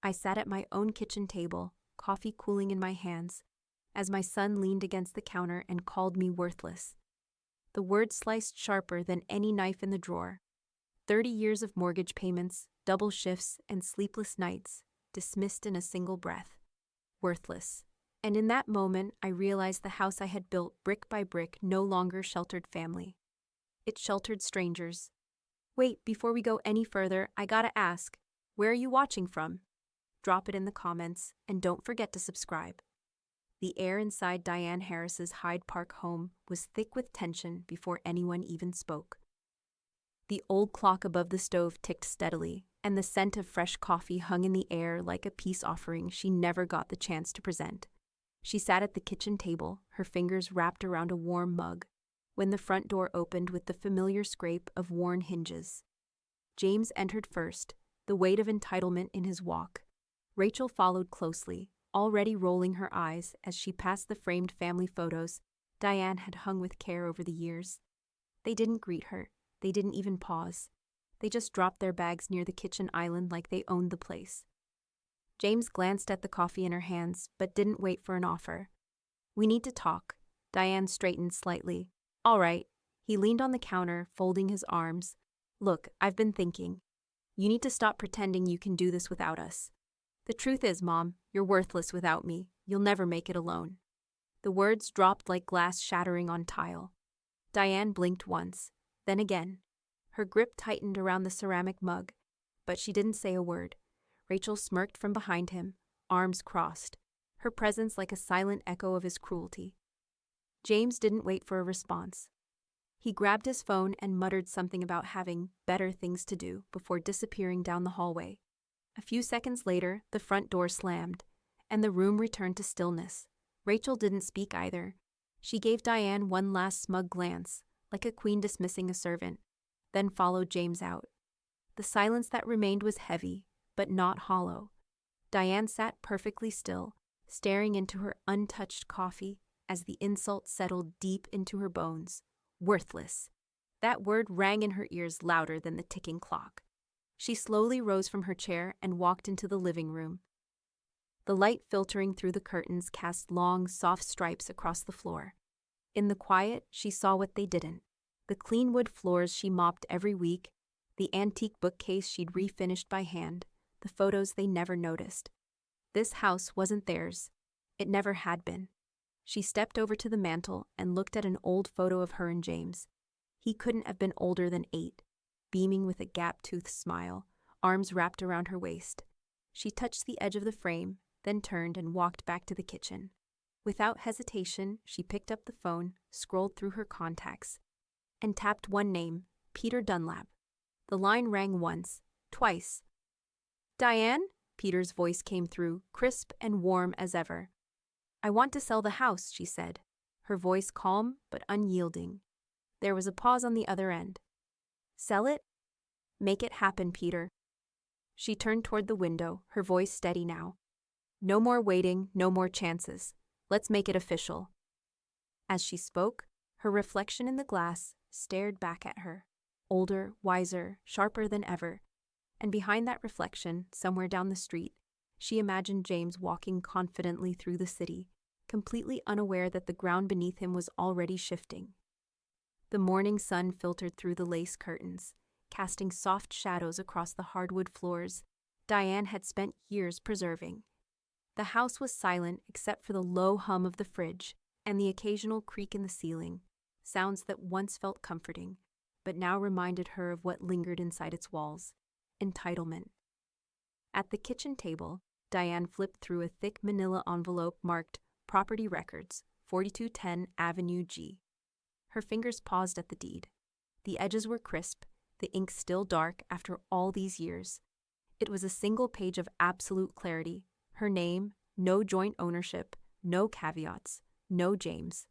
I sat at my own kitchen table, coffee cooling in my hands, as my son leaned against the counter and called me worthless. The word sliced sharper than any knife in the drawer. 30 years of mortgage payments, double shifts, and sleepless nights, dismissed in a single breath. Worthless. And in that moment, I realized the house I had built brick by brick no longer sheltered family. It sheltered strangers. Wait, before we go any further, I gotta ask, where are you watching from? Drop it in the comments, and don't forget to subscribe. The air inside Diane Harris's Hyde Park home was thick with tension before anyone even spoke. The old clock above the stove ticked steadily, and the scent of fresh coffee hung in the air like a peace offering she never got the chance to present. She sat at the kitchen table, her fingers wrapped around a warm mug, when the front door opened with the familiar scrape of worn hinges. James entered first, the weight of entitlement in his walk. Rachel followed closely, already rolling her eyes as she passed the framed family photos Diane had hung with care over the years. They didn't greet her. They didn't even pause. They just dropped their bags near the kitchen island like they owned the place. James glanced at the coffee in her hands, but didn't wait for an offer. "We need to talk." Diane straightened slightly. "All right." He leaned on the counter, folding his arms. "Look, I've been thinking. You need to stop pretending you can do this without us. The truth is, Mom, you're worthless without me. You'll never make it alone." The words dropped like glass shattering on tile. Diane blinked once, then again. Her grip tightened around the ceramic mug, but she didn't say a word. Rachel smirked from behind him, arms crossed, her presence like a silent echo of his cruelty. James didn't wait for a response. He grabbed his phone and muttered something about having better things to do before disappearing down the hallway. A few seconds later, the front door slammed, and the room returned to stillness. Rachel didn't speak either. She gave Diane one last smug glance, like a queen dismissing a servant, then followed James out. The silence that remained was heavy, but not hollow. Diane sat perfectly still, staring into her untouched coffee as the insult settled deep into her bones. Worthless. That word rang in her ears louder than the ticking clock. She slowly rose from her chair and walked into the living room. The light filtering through the curtains cast long, soft stripes across the floor. In the quiet, she saw what they didn't. The clean wood floors she mopped every week, the antique bookcase she'd refinished by hand, the photos they never noticed. This house wasn't theirs. It never had been. She stepped over to the mantel and looked at an old photo of her and James. He couldn't have been older than 8, beaming with a gap-toothed smile, arms wrapped around her waist. She touched the edge of the frame, then turned and walked back to the kitchen. Without hesitation, she picked up the phone, scrolled through her contacts, and tapped one name, Peter Dunlap. The line rang once, twice. "Diane?" Peter's voice came through, crisp and warm as ever. "I want to sell the house," she said, her voice calm but unyielding. There was a pause on the other end. "Sell it? Make it happen, Peter." She turned toward the window, her voice steady now. "No more waiting, no more chances. Let's make it official." As she spoke, her reflection in the glass stared back at her, older, wiser, sharper than ever. And behind that reflection, somewhere down the street, she imagined James walking confidently through the city, completely unaware that the ground beneath him was already shifting. The morning sun filtered through the lace curtains, casting soft shadows across the hardwood floors Diane had spent years preserving. The house was silent except for the low hum of the fridge and the occasional creak in the ceiling, sounds that once felt comforting, but now reminded her of what lingered inside its walls: entitlement. At the kitchen table, Diane flipped through a thick manila envelope marked Property Records, 4210 Avenue G. Her fingers paused at the deed. The edges were crisp, the ink still dark after all these years. It was a single page of absolute clarity. Her name, no joint ownership, no caveats, no James.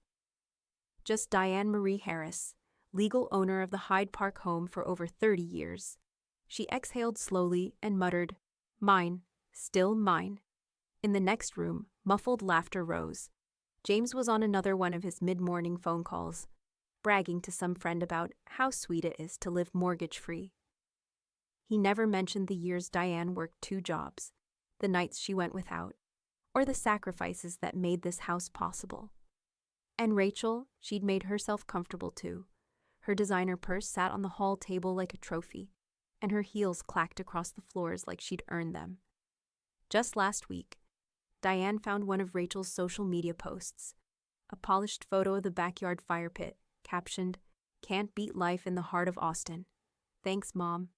Just Diane Marie Harris, legal owner of the Hyde Park home for over 30 years. She exhaled slowly and muttered, "Mine, still mine." In the next room, muffled laughter rose. James was on another one of his mid-morning phone calls, bragging to some friend about how sweet it is to live mortgage-free. He never mentioned the years Diane worked 2 jobs, the nights she went without, or the sacrifices that made this house possible. And Rachel, she'd made herself comfortable too. Her designer purse sat on the hall table like a trophy, and her heels clacked across the floors like she'd earned them. Just last week, Diane found one of Rachel's social media posts, a polished photo of the backyard fire pit, captioned, "Can't beat life in the heart of Austin. Thanks, Mom."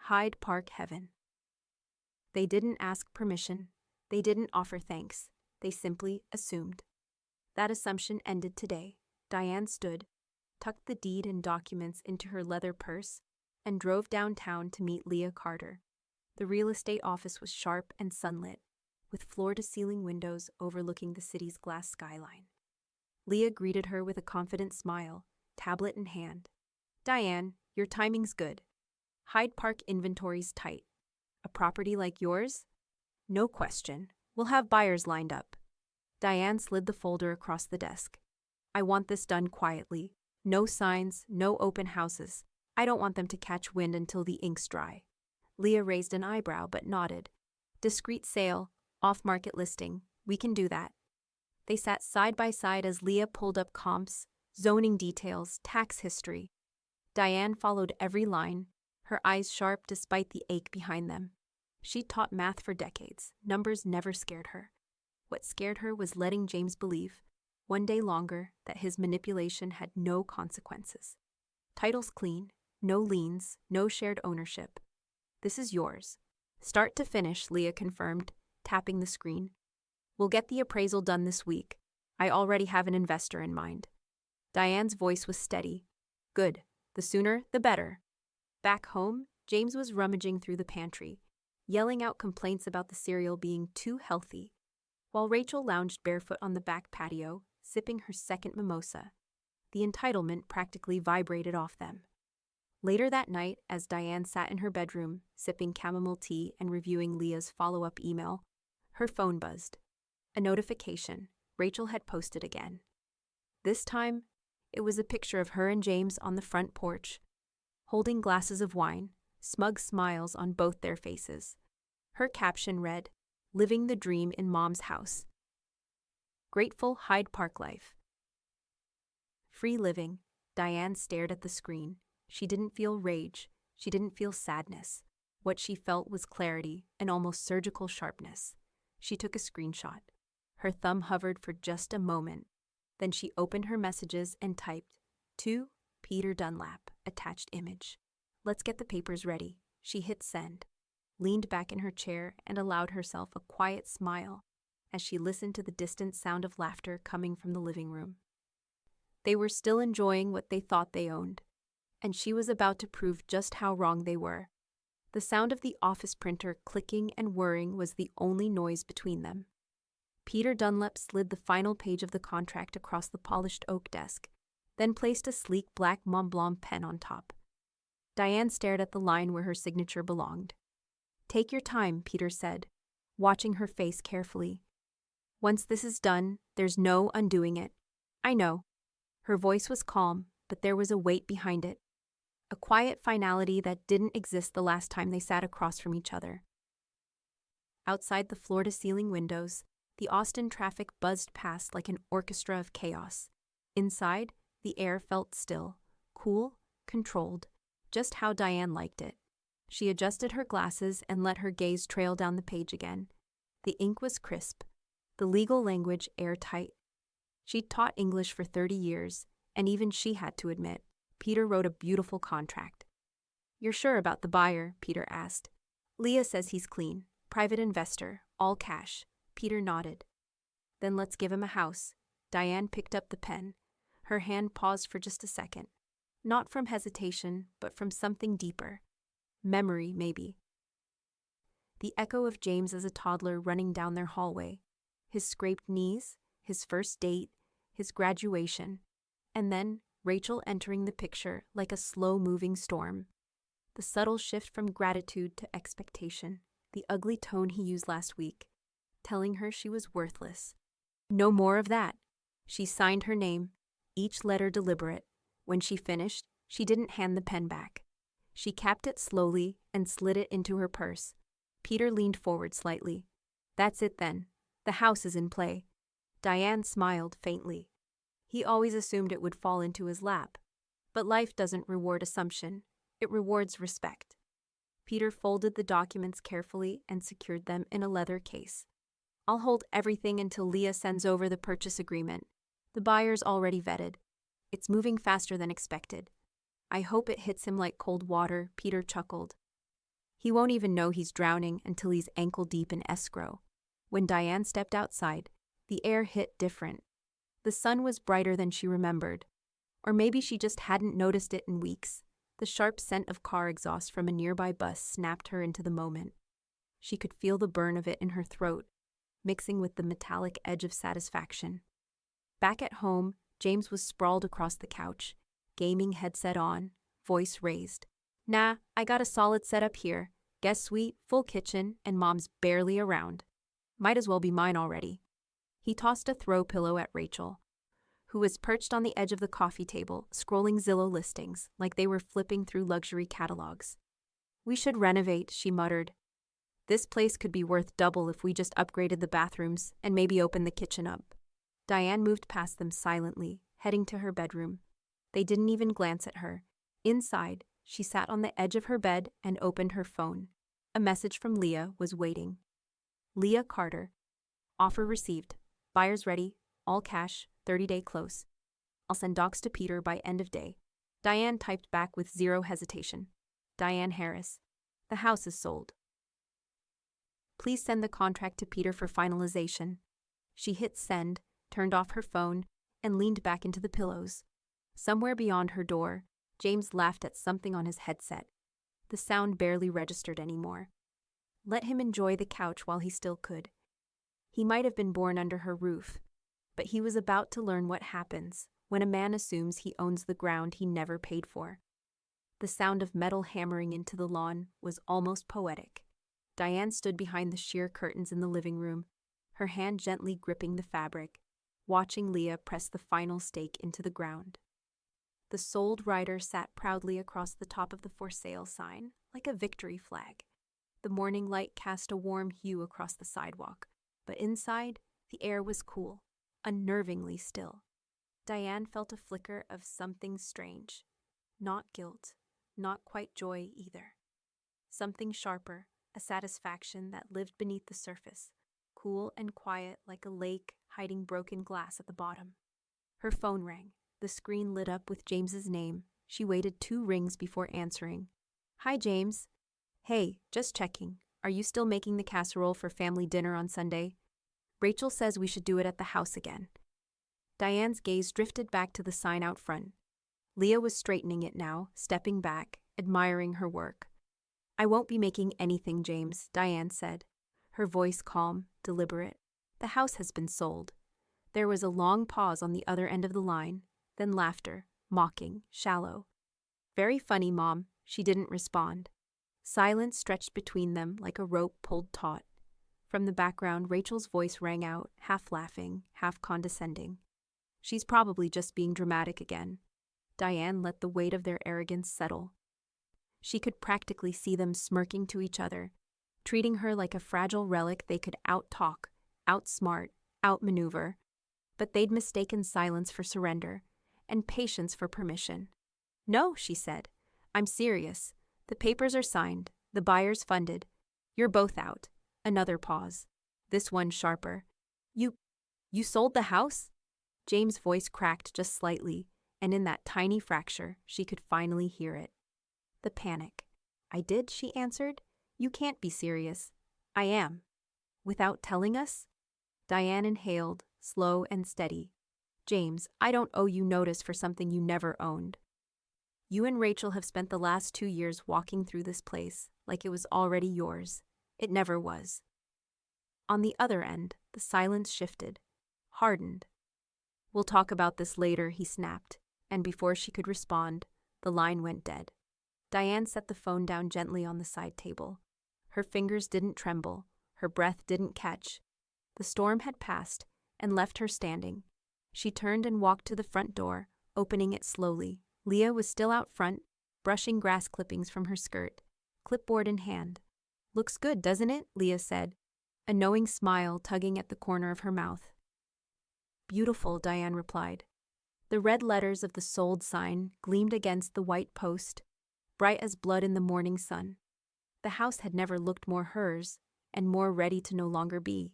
Hyde Park heaven. They didn't ask permission. They didn't offer thanks. They simply assumed. That assumption ended today. Diane stood, tucked the deed and documents into her leather purse, and drove downtown to meet Leah Carter. The real estate office was sharp and sunlit, with floor-to-ceiling windows overlooking the city's glass skyline. Leah greeted her with a confident smile, tablet in hand. "Diane, your timing's good. Hyde Park inventory's tight. A property like yours? No question. We'll have buyers lined up." Diane slid the folder across the desk. "I want this done quietly. No signs, no open houses. I don't want them to catch wind until the ink's dry." Leah raised an eyebrow but nodded. "Discreet sale, off-market listing. We can do that." They sat side by side as Leah pulled up comps, zoning details, tax history. Diane followed every line, her eyes sharp despite the ache behind them. She'd taught math for decades. Numbers never scared her. What scared her was letting James believe, one day longer, that his manipulation had no consequences. "Title's clean, no liens, no shared ownership. This is yours. Start to finish," Leah confirmed, tapping the screen. "We'll get the appraisal done this week. I already have an investor in mind." Diane's voice was steady. "Good. The sooner, the better." Back home, James was rummaging through the pantry, yelling out complaints about the cereal being too healthy, while Rachel lounged barefoot on the back patio, sipping her second mimosa. The entitlement practically vibrated off them. Later that night, as Diane sat in her bedroom, sipping chamomile tea and reviewing Leah's follow-up email, her phone buzzed. A notification. Rachel had posted again. This time, it was a picture of her and James on the front porch, holding glasses of wine, smug smiles on both their faces. Her caption read, "Living the dream in Mom's house. Grateful Hyde Park life." Free living. Diane stared at the screen. She didn't feel rage. She didn't feel sadness. What she felt was clarity and almost surgical sharpness. She took a screenshot. Her thumb hovered for just a moment. Then she opened her messages and typed, "To Peter Dunlap, attached image." "Let's get the papers ready." She hit send, leaned back in her chair, and allowed herself a quiet smile as she listened to the distant sound of laughter coming from the living room. They were still enjoying what they thought they owned, and she was about to prove just how wrong they were. The sound of the office printer clicking and whirring was the only noise between them. Peter Dunlap slid the final page of the contract across the polished oak desk, then placed a sleek black Montblanc pen on top. Diane stared at the line where her signature belonged. "Take your time," Peter said, watching her face carefully. "Once this is done, there's no undoing it. I know." Her voice was calm, but there was a weight behind it. A quiet finality that didn't exist the last time they sat across from each other. Outside the floor-to-ceiling windows, the Austin traffic buzzed past like an orchestra of chaos. Inside, the air felt still, cool, controlled, just how Diane liked it. She adjusted her glasses and let her gaze trail down the page again. The ink was crisp, the legal language airtight. She'd taught English for 30 years, and even she had to admit, Peter wrote a beautiful contract. "You're sure about the buyer?" Peter asked. "Leah says he's clean. Private investor, all cash." Peter nodded. "Then let's give him a house." Diane picked up the pen. Her hand paused for just a second. Not from hesitation, but from something deeper. Memory, maybe. The echo of James as a toddler running down their hallway. His scraped knees, his first date, his graduation, and then Rachel entering the picture like a slow-moving storm. The subtle shift from gratitude to expectation, the ugly tone he used last week, telling her she was worthless. No more of that. She signed her name, each letter deliberate. When she finished, she didn't hand the pen back. She capped it slowly and slid it into her purse. Peter leaned forward slightly. That's it then. The house is in play. Diane smiled faintly. He always assumed it would fall into his lap. But life doesn't reward assumption. It rewards respect. Peter folded the documents carefully and secured them in a leather case. I'll hold everything until Leah sends over the purchase agreement. The buyer's already vetted. It's moving faster than expected. I hope it hits him like cold water, Peter chuckled. He won't even know he's drowning until he's ankle-deep in escrow. When Diane stepped outside, the air hit different. The sun was brighter than she remembered. Or maybe she just hadn't noticed it in weeks. The sharp scent of car exhaust from a nearby bus snapped her into the moment. She could feel the burn of it in her throat, mixing with the metallic edge of satisfaction. Back at home, James was sprawled across the couch, gaming headset on, voice raised. Nah, I got a solid setup here. Guest suite, full kitchen, and Mom's barely around. Might as well be mine already. He tossed a throw pillow at Rachel, who was perched on the edge of the coffee table, scrolling Zillow listings like they were flipping through luxury catalogs. We should renovate, she muttered. This place could be worth double if we just upgraded the bathrooms and maybe opened the kitchen up. Diane moved past them silently, heading to her bedroom. They didn't even glance at her. Inside, she sat on the edge of her bed and opened her phone. A message from Leah was waiting. Leah Carter. Offer received. Buyers ready. All cash. 30-day close. I'll send docs to Peter by end of day. Diane typed back with zero hesitation. Diane Harris. The house is sold. Please send the contract to Peter for finalization. She hit send, turned off her phone, and leaned back into the pillows. Somewhere beyond her door, James laughed at something on his headset. The sound barely registered anymore. Let him enjoy the couch while he still could. He might have been born under her roof, but he was about to learn what happens when a man assumes he owns the ground he never paid for. The sound of metal hammering into the lawn was almost poetic. Diane stood behind the sheer curtains in the living room, her hand gently gripping the fabric, watching Leah press the final stake into the ground. The sold rider sat proudly across the top of the for sale sign, like a victory flag. The morning light cast a warm hue across the sidewalk, but inside, the air was cool, unnervingly still. Diane felt a flicker of something strange. Not guilt, not quite joy either. Something sharper, a satisfaction that lived beneath the surface, cool and quiet like a lake hiding broken glass at the bottom. Her phone rang. The screen lit up with James's name. She waited 2 rings before answering. Hi, James. Hey, just checking. Are you still making the casserole for family dinner on Sunday? Rachel says we should do it at the house again. Diane's gaze drifted back to the sign out front. Leah was straightening it now, stepping back, admiring her work. I won't be making anything, James, Diane said, her voice calm, deliberate. The house has been sold. There was a long pause on the other end of the line, then laughter, mocking, shallow. Very funny, Mom. She didn't respond. Silence stretched between them like a rope pulled taut. From the background, Rachel's voice rang out, half laughing, half condescending. She's probably just being dramatic again. Diane let the weight of their arrogance settle. She could practically see them smirking to each other, treating her like a fragile relic they could out-talk, outsmart, outmaneuver. But they'd mistaken silence for surrender, and patience for permission. No, she said. I'm serious. The papers are signed. The buyer's funded. You're both out. Another pause. This one sharper. You sold the house? James' voice cracked just slightly, and in that tiny fracture, she could finally hear it. The panic. I did, she answered. You can't be serious. I am. Without telling us? Diane inhaled, slow and steady. James, I don't owe you notice for something you never owned. You and Rachel have spent the last 2 years walking through this place like it was already yours. It never was. On the other end, the silence shifted, hardened. We'll talk about this later, he snapped, and before she could respond, the line went dead. Diane set the phone down gently on the side table. Her fingers didn't tremble, her breath didn't catch. The storm had passed and left her standing. She turned and walked to the front door, opening it slowly. Leah was still out front, brushing grass clippings from her skirt, clipboard in hand. Looks good, doesn't it? Leah said, a knowing smile tugging at the corner of her mouth. Beautiful, Diane replied. The red letters of the sold sign gleamed against the white post, bright as blood in the morning sun. The house had never looked more hers, and more ready to no longer be.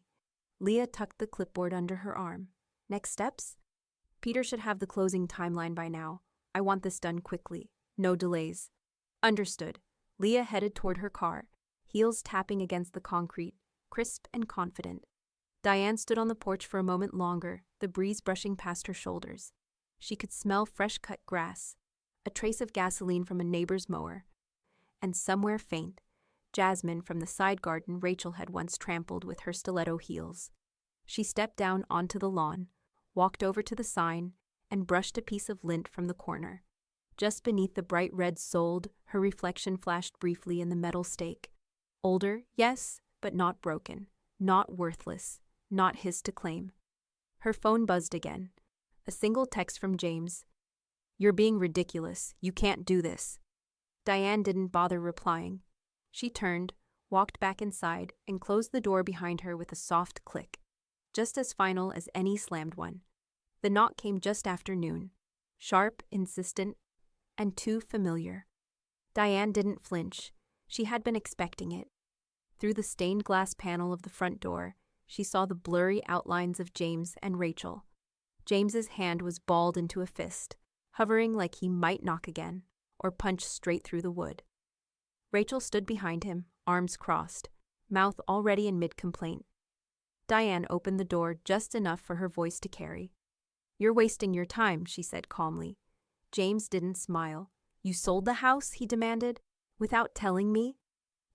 Leah tucked the clipboard under her arm. Next steps? Peter should have the closing timeline by now. I want this done quickly. No delays. Understood. Leah headed toward her car, heels tapping against the concrete, crisp and confident. Diane stood on the porch for a moment longer, the breeze brushing past her shoulders. She could smell fresh-cut grass, a trace of gasoline from a neighbor's mower, and somewhere faint, jasmine from the side garden Rachel had once trampled with her stiletto heels. She stepped down onto the lawn, walked over to the sign, and brushed a piece of lint from the corner. Just beneath the bright red sold, her reflection flashed briefly in the metal stake. Older, yes, but not broken, not worthless, not his to claim. Her phone buzzed again. A single text from James. You're being ridiculous. You can't do this. Diane didn't bother replying. She turned, walked back inside, and closed the door behind her with a soft click, just as final as any slammed one. The knock came just after noon, sharp, insistent, and too familiar. Diane didn't flinch. She had been expecting it. Through the stained glass panel of the front door, she saw the blurry outlines of James and Rachel. James's hand was balled into a fist, hovering like he might knock again, or punch straight through the wood. Rachel stood behind him, arms crossed, mouth already in mid-complaint. Diane opened the door just enough for her voice to carry. You're wasting your time, she said calmly. James didn't smile. You sold the house, he demanded, without telling me?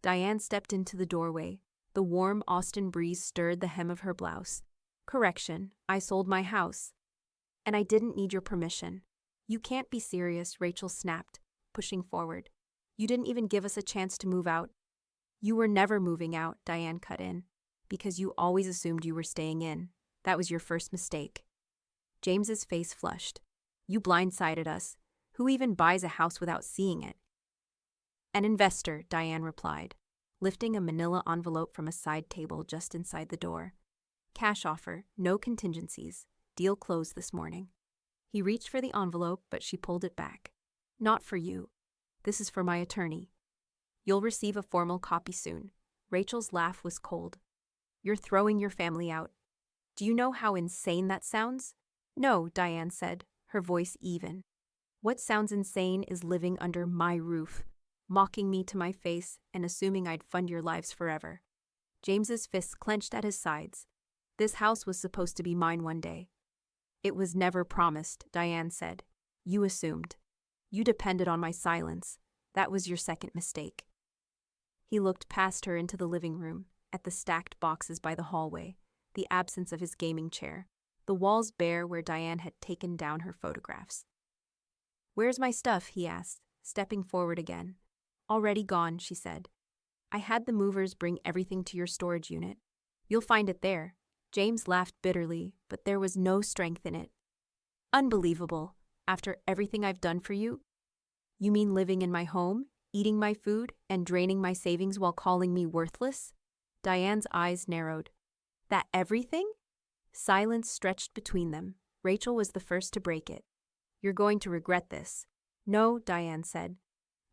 Diane stepped into the doorway. The warm Austin breeze stirred the hem of her blouse. Correction, I sold my house. And I didn't need your permission. You can't be serious, Rachel snapped, pushing forward. You didn't even give us a chance to move out. You were never moving out, Diane cut in, because you always assumed you were staying in. That was your first mistake. James's face flushed. You blindsided us. Who even buys a house without seeing it? An investor, Diane replied, lifting a manila envelope from a side table just inside the door. Cash offer, no contingencies. Deal closed this morning. He reached for the envelope, but she pulled it back. Not for you. This is for my attorney. You'll receive a formal copy soon. Rachel's laugh was cold. You're throwing your family out. Do you know how insane that sounds? No, Diane said, her voice even. What sounds insane is living under my roof, mocking me to my face and assuming I'd fund your lives forever. James's fists clenched at his sides. This house was supposed to be mine one day. It was never promised, Diane said. You assumed. You depended on my silence. That was your second mistake. He looked past her into the living room, at the stacked boxes by the hallway, the absence of his gaming chair, the walls bare where Diane had taken down her photographs. Where's my stuff? He asked, stepping forward again. Already gone, she said. I had the movers bring everything to your storage unit. You'll find it there. James laughed bitterly, but there was no strength in it. Unbelievable. After everything I've done for you? You mean living in my home, eating my food, and draining my savings while calling me worthless? Diane's eyes narrowed. That everything? Silence stretched between them. Rachel was the first to break it. You're going to regret this. No, Diane said.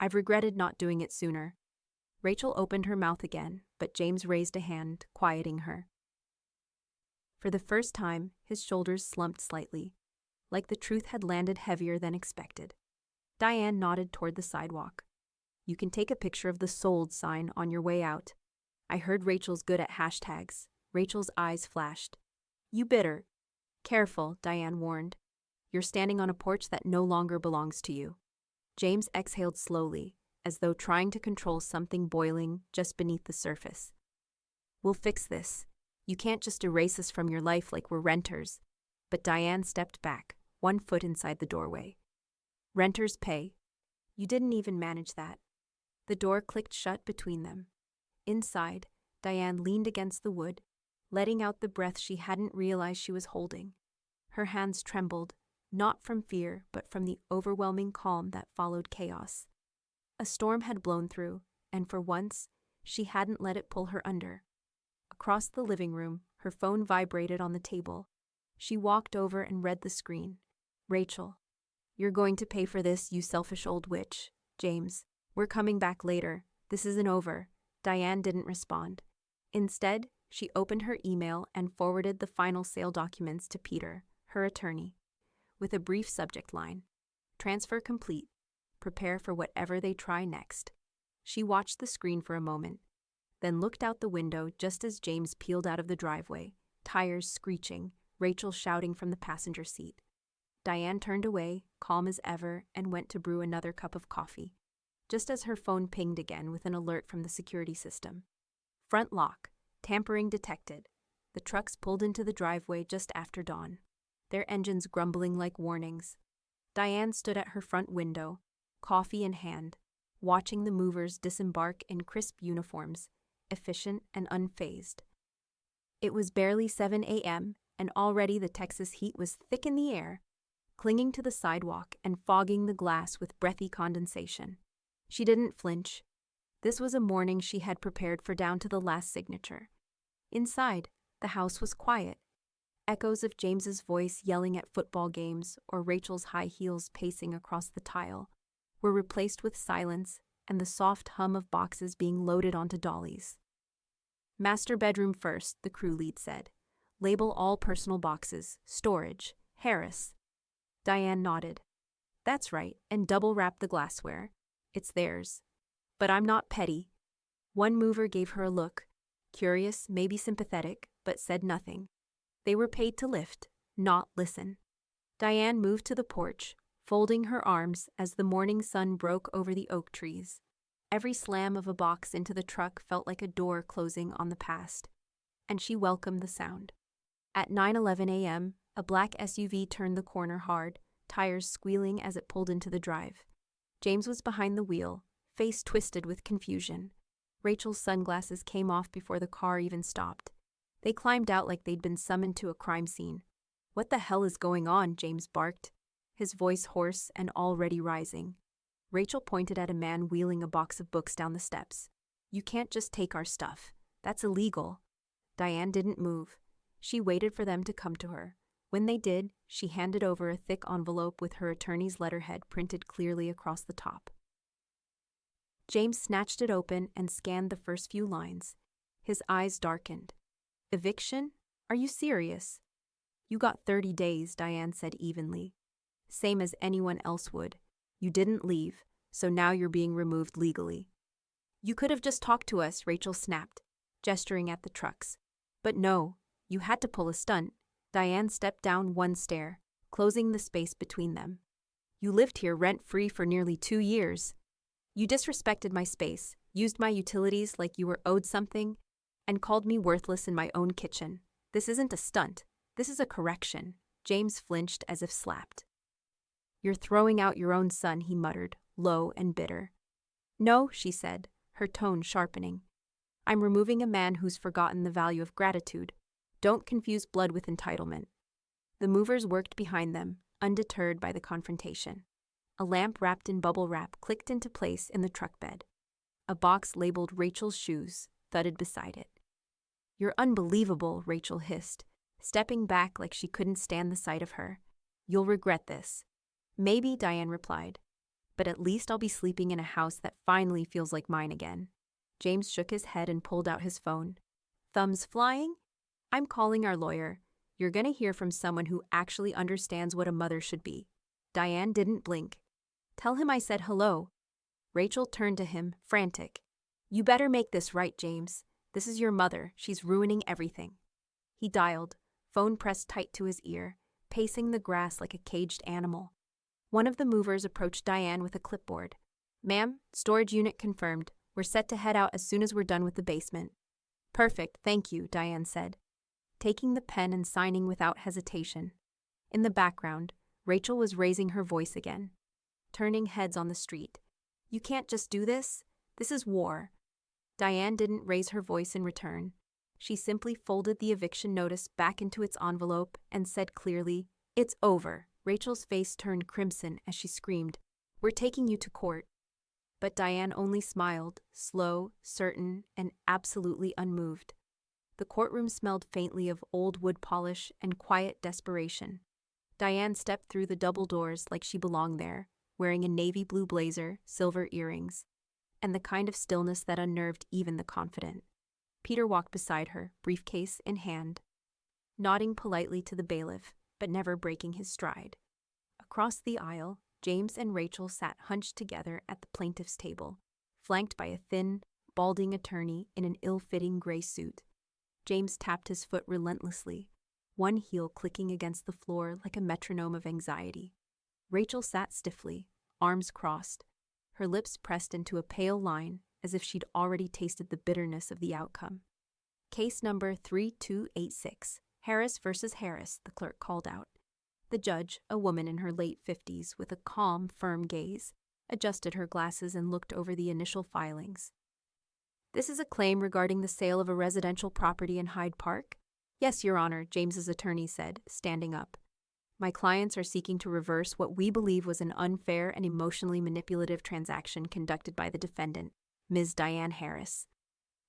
I've regretted not doing it sooner. Rachel opened her mouth again, but James raised a hand, quieting her. For the first time, his shoulders slumped slightly, like the truth had landed heavier than expected. Diane nodded toward the sidewalk. You can take a picture of the sold sign on your way out. I heard Rachel's good at hashtags. Rachel's eyes flashed. You bitter. Careful, Diane warned. You're standing on a porch that no longer belongs to you. James exhaled slowly, as though trying to control something boiling just beneath the surface. We'll fix this. You can't just erase us from your life like we're renters. But Diane stepped back, one foot inside the doorway. Renters pay. You didn't even manage that. The door clicked shut between them. Inside, Diane leaned against the wood, letting out the breath she hadn't realized she was holding. Her hands trembled, not from fear, but from the overwhelming calm that followed chaos. A storm had blown through, and for once, She hadn't let it pull her under. Across the living room, her phone vibrated on the table. She walked over and read the screen. Rachel. You're going to pay for this, you selfish old witch. James. We're coming back later. This isn't over. Diane didn't respond. Instead, she opened her email and forwarded the final sale documents to Peter, her attorney, with a brief subject line. Transfer complete. Prepare for whatever they try next. She watched the screen for a moment, then looked out the window just as James peeled out of the driveway, tires screeching, Rachel shouting from the passenger seat. Diane turned away, calm as ever, and went to brew another cup of coffee, just as her phone pinged again with an alert from the security system. Front lock. Tampering detected. The trucks pulled into the driveway just after dawn, their engines grumbling like warnings. Diane stood at her front window, coffee in hand, watching the movers disembark in crisp uniforms, efficient and unfazed. It was barely 7 a.m., and already the Texas heat was thick in the air, clinging to the sidewalk and fogging the glass with breathy condensation. She didn't flinch. This was a morning she had prepared for down to the last signature. Inside, the house was quiet. Echoes of James's voice yelling at football games or Rachel's high heels pacing across the tile were replaced with silence and the soft hum of boxes being loaded onto dollies. Master bedroom first, the crew lead said. Label all personal boxes. Storage. Harris. Diane nodded. That's right, and double wrap the glassware. It's theirs. But I'm not petty. One mover gave her a look, curious, maybe sympathetic, but said nothing. They were paid to lift, not listen. Diane moved to the porch, folding her arms as the morning sun broke over the oak trees. Every slam of a box into the truck felt like a door closing on the past, and she welcomed the sound. At 9:11 a.m., a black SUV turned the corner hard, tires squealing as it pulled into the drive. James was behind the wheel, face twisted with confusion. Rachel's sunglasses came off before the car even stopped. They climbed out like they'd been summoned to a crime scene. What the hell is going on? James barked, his voice hoarse and already rising. Rachel pointed at a man wheeling a box of books down the steps. You can't just take our stuff. That's illegal. Diane didn't move. She waited for them to come to her. When they did, she handed over a thick envelope with her attorney's letterhead printed clearly across the top. James snatched it open and scanned the first few lines. His eyes darkened. Eviction? Are you serious? You got 30 days, Diane said evenly. Same as anyone else would. You didn't leave, so now you're being removed legally. You could have just talked to us, Rachel snapped, gesturing at the trucks. But no, you had to pull a stunt. Diane stepped down one stair, closing the space between them. You lived here rent-free for nearly 2 years. You disrespected my space, used my utilities like you were owed something, and called me worthless in my own kitchen. This isn't a stunt. This is a correction. James flinched as if slapped. You're throwing out your own son, he muttered, low and bitter. No, she said, her tone sharpening. I'm removing a man who's forgotten the value of gratitude. Don't confuse blood with entitlement. The movers worked behind them, undeterred by the confrontation. A lamp wrapped in bubble wrap clicked into place in the truck bed. A box labeled Rachel's shoes thudded beside it. You're unbelievable, Rachel hissed, stepping back like she couldn't stand the sight of her. You'll regret this. Maybe, Diane replied, but at least I'll be sleeping in a house that finally feels like mine again. James shook his head and pulled out his phone. Thumbs flying? I'm calling our lawyer. You're gonna hear from someone who actually understands what a mother should be. Diane didn't blink. Tell him I said hello. Rachel turned to him, frantic. You better make this right, James. This is your mother. She's ruining everything. He dialed, phone pressed tight to his ear, pacing the grass like a caged animal. One of the movers approached Diane with a clipboard. Ma'am, storage unit confirmed. We're set to head out as soon as we're done with the basement. Perfect, thank you, Diane said, taking the pen and signing without hesitation. In the background, Rachel was raising her voice again, turning heads on the street. You can't just do this. This is war. Diane didn't raise her voice in return. She simply folded the eviction notice back into its envelope and said clearly, It's over. Rachel's face turned crimson as she screamed, We're taking you to court. But Diane only smiled, slow, certain, and absolutely unmoved. The courtroom smelled faintly of old wood polish and quiet desperation. Diane stepped through the double doors like she belonged there, wearing a navy blue blazer, silver earrings, and the kind of stillness that unnerved even the confident. Peter walked beside her, briefcase in hand, nodding politely to the bailiff, but never breaking his stride. Across the aisle, James and Rachel sat hunched together at the plaintiff's table, flanked by a thin, balding attorney in an ill-fitting gray suit. James tapped his foot relentlessly, one heel clicking against the floor like a metronome of anxiety. Rachel sat stiffly, arms crossed, her lips pressed into a pale line as if she'd already tasted the bitterness of the outcome. Case number 3286, Harris versus Harris, the clerk called out. The judge, a woman in her late 50s with a calm, firm gaze, adjusted her glasses and looked over the initial filings. This is a claim regarding the sale of a residential property in Hyde Park? Yes, Your Honor, James's attorney said, standing up. My clients are seeking to reverse what we believe was an unfair and emotionally manipulative transaction conducted by the defendant, Ms. Diane Harris.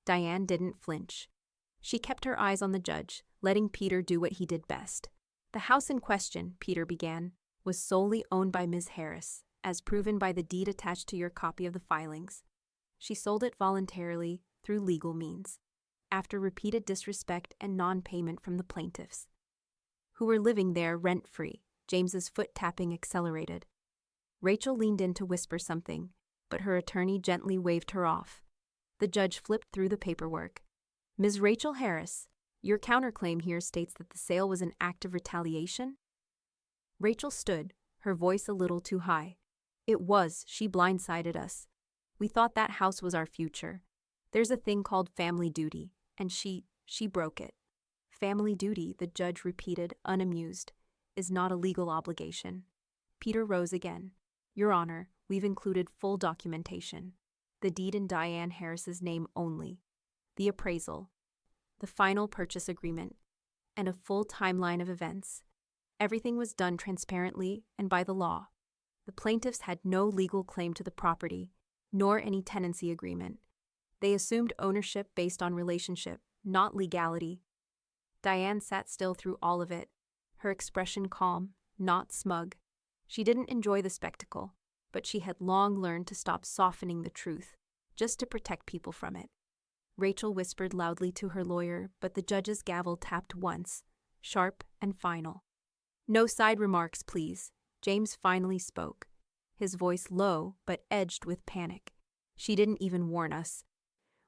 Diane didn't flinch. She kept her eyes on the judge, letting Peter do what he did best. The house in question, Peter began, was solely owned by Ms. Harris, as proven by the deed attached to your copy of the filings. She sold it voluntarily through legal means, after repeated disrespect and non-payment from the plaintiffs, who were living there rent-free. James's foot-tapping accelerated. Rachel leaned in to whisper something, but her attorney gently waved her off. The judge flipped through the paperwork. Ms. Rachel Harris, your counterclaim here states that the sale was an act of retaliation? Rachel stood, her voice a little too high. It was. She blindsided us. We thought that house was our future. There's a thing called family duty, and she broke it. Family duty, the judge repeated, unamused, is not a legal obligation. Peter rose again. Your Honor, we've included full documentation. The deed in Diane Harris's name only. The appraisal. The final purchase agreement. And a full timeline of events. Everything was done transparently and by the law. The plaintiffs had no legal claim to the property, nor any tenancy agreement. They assumed ownership based on relationship, not legality. Diane sat still through all of it, her expression calm, not smug. She didn't enjoy the spectacle, but she had long learned to stop softening the truth, just to protect people from it. Rachel whispered loudly to her lawyer, but the judge's gavel tapped once, sharp and final. No side remarks, please. James finally spoke, his voice low but edged with panic. She didn't even warn us.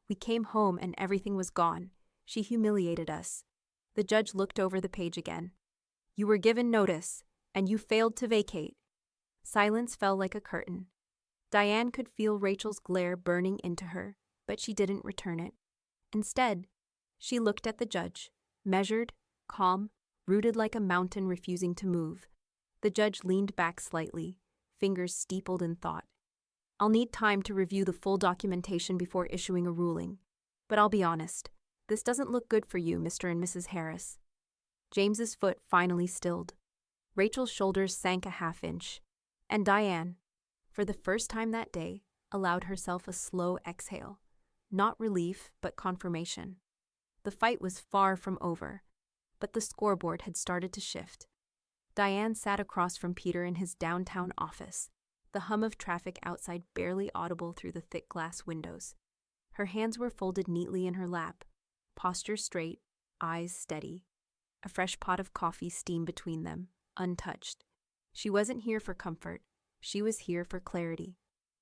We came home and everything was gone. She humiliated us. The judge looked over the page again. You were given notice, and you failed to vacate. Silence fell like a curtain. Diane could feel Rachel's glare burning into her, but she didn't return it. Instead, she looked at the judge, measured, calm, rooted like a mountain refusing to move. The judge leaned back slightly, fingers steepled in thought. I'll need time to review the full documentation before issuing a ruling, but I'll be honest, this doesn't look good for you, Mr. and Mrs. Harris. James's foot finally stilled. Rachel's shoulders sank a half-inch, and Diane, for the first time that day, allowed herself a slow exhale. Not relief, but confirmation. The fight was far from over, but the scoreboard had started to shift. Diane sat across from Peter in his downtown office, the hum of traffic outside barely audible through the thick glass windows. Her hands were folded neatly in her lap, posture straight, eyes steady. A fresh pot of coffee steamed between them, untouched. She wasn't here for comfort. She was here for clarity.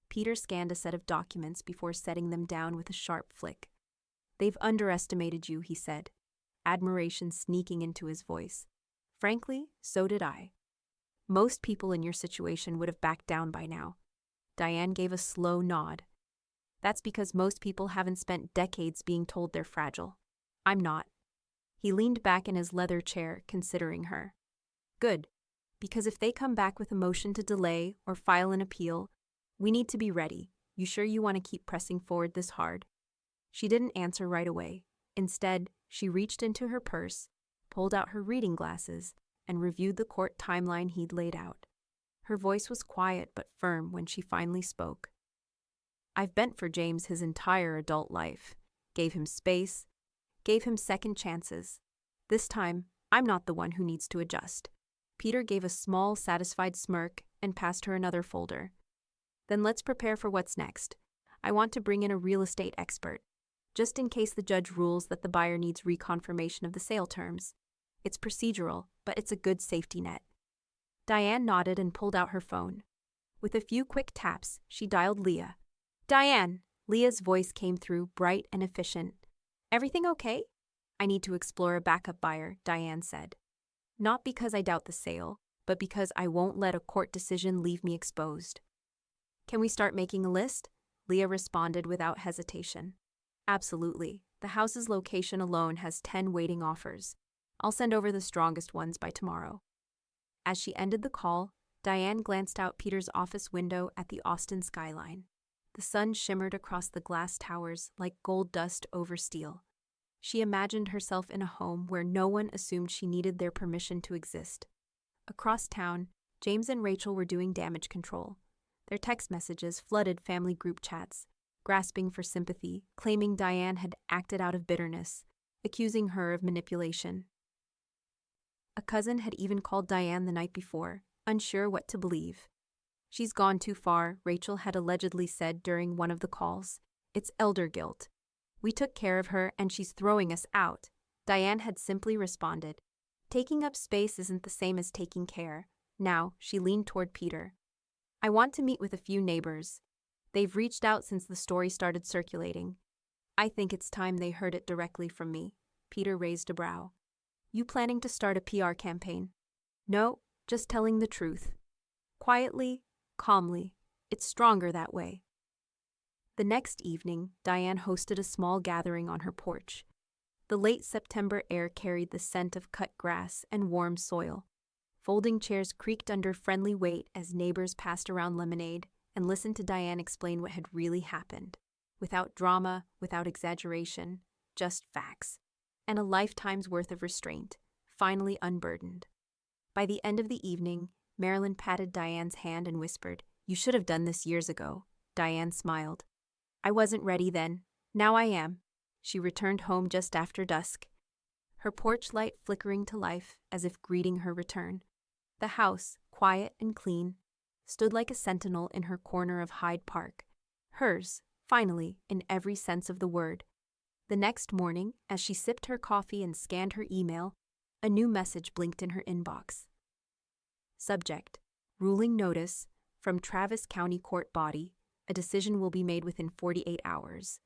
Peter scanned a set of documents before setting them down with a sharp flick. They've underestimated you, he said, admiration sneaking into his voice. Frankly, so did I. Most people in your situation would have backed down by now. Diane gave a slow nod. That's because most people haven't spent decades being told they're fragile. I'm not. He leaned back in his leather chair, considering her. Good, because if they come back with a motion to delay or file an appeal, we need to be ready. You sure you want to keep pressing forward this hard? She didn't answer right away. Instead, she reached into her purse, pulled out her reading glasses, and reviewed the court timeline he'd laid out. Her voice was quiet but firm when she finally spoke. I've bent for James his entire adult life. Gave him space, gave him second chances. This time, I'm not the one who needs to adjust. Peter gave a small, satisfied smirk and passed her another folder. Then let's prepare for what's next. I want to bring in a real estate expert, just in case the judge rules that the buyer needs reconfirmation of the sale terms. It's procedural, but it's a good safety net. Diane nodded and pulled out her phone. With a few quick taps, she dialed Leah. Diane! Leah's voice came through, bright and efficient. Everything okay? I need to explore a backup buyer, Diane said. Not because I doubt the sale, but because I won't let a court decision leave me exposed. Can we start making a list? Leah responded without hesitation. Absolutely. The house's location alone has 10 waiting offers. I'll send over the strongest ones by tomorrow. As she ended the call, Diane glanced out Peter's office window at the Austin skyline. The sun shimmered across the glass towers like gold dust over steel. She imagined herself in a home where no one assumed she needed their permission to exist. Across town, James and Rachel were doing damage control. Their text messages flooded family group chats, grasping for sympathy, claiming Diane had acted out of bitterness, accusing her of manipulation. A cousin had even called Diane the night before, unsure what to believe. She's gone too far, Rachel had allegedly said during one of the calls. It's elder guilt. We took care of her and she's throwing us out. Diane had simply responded. Taking up space isn't the same as taking care. Now, she leaned toward Peter. I want to meet with a few neighbors. They've reached out since the story started circulating. I think it's time they heard it directly from me. Peter raised a brow. You planning to start a PR campaign? No, just telling the truth. Quietly, calmly. It's stronger that way. The next evening, Diane hosted a small gathering on her porch. The late September air carried the scent of cut grass and warm soil. Folding chairs creaked under friendly weight as neighbors passed around lemonade and listened to Diane explain what had really happened. Without drama, without exaggeration, just facts. And a lifetime's worth of restraint, finally unburdened. By the end of the evening, Marilyn patted Diane's hand and whispered, You should have done this years ago. Diane smiled. I wasn't ready then. Now I am. She returned home just after dusk, her porch light flickering to life as if greeting her return. The house, quiet and clean, stood like a sentinel in her corner of Hyde Park. Hers, finally, in every sense of the word. The next morning, as she sipped her coffee and scanned her email, a new message blinked in her inbox. Subject: Ruling notice from Travis County Court Body. A decision will be made within 48 hours.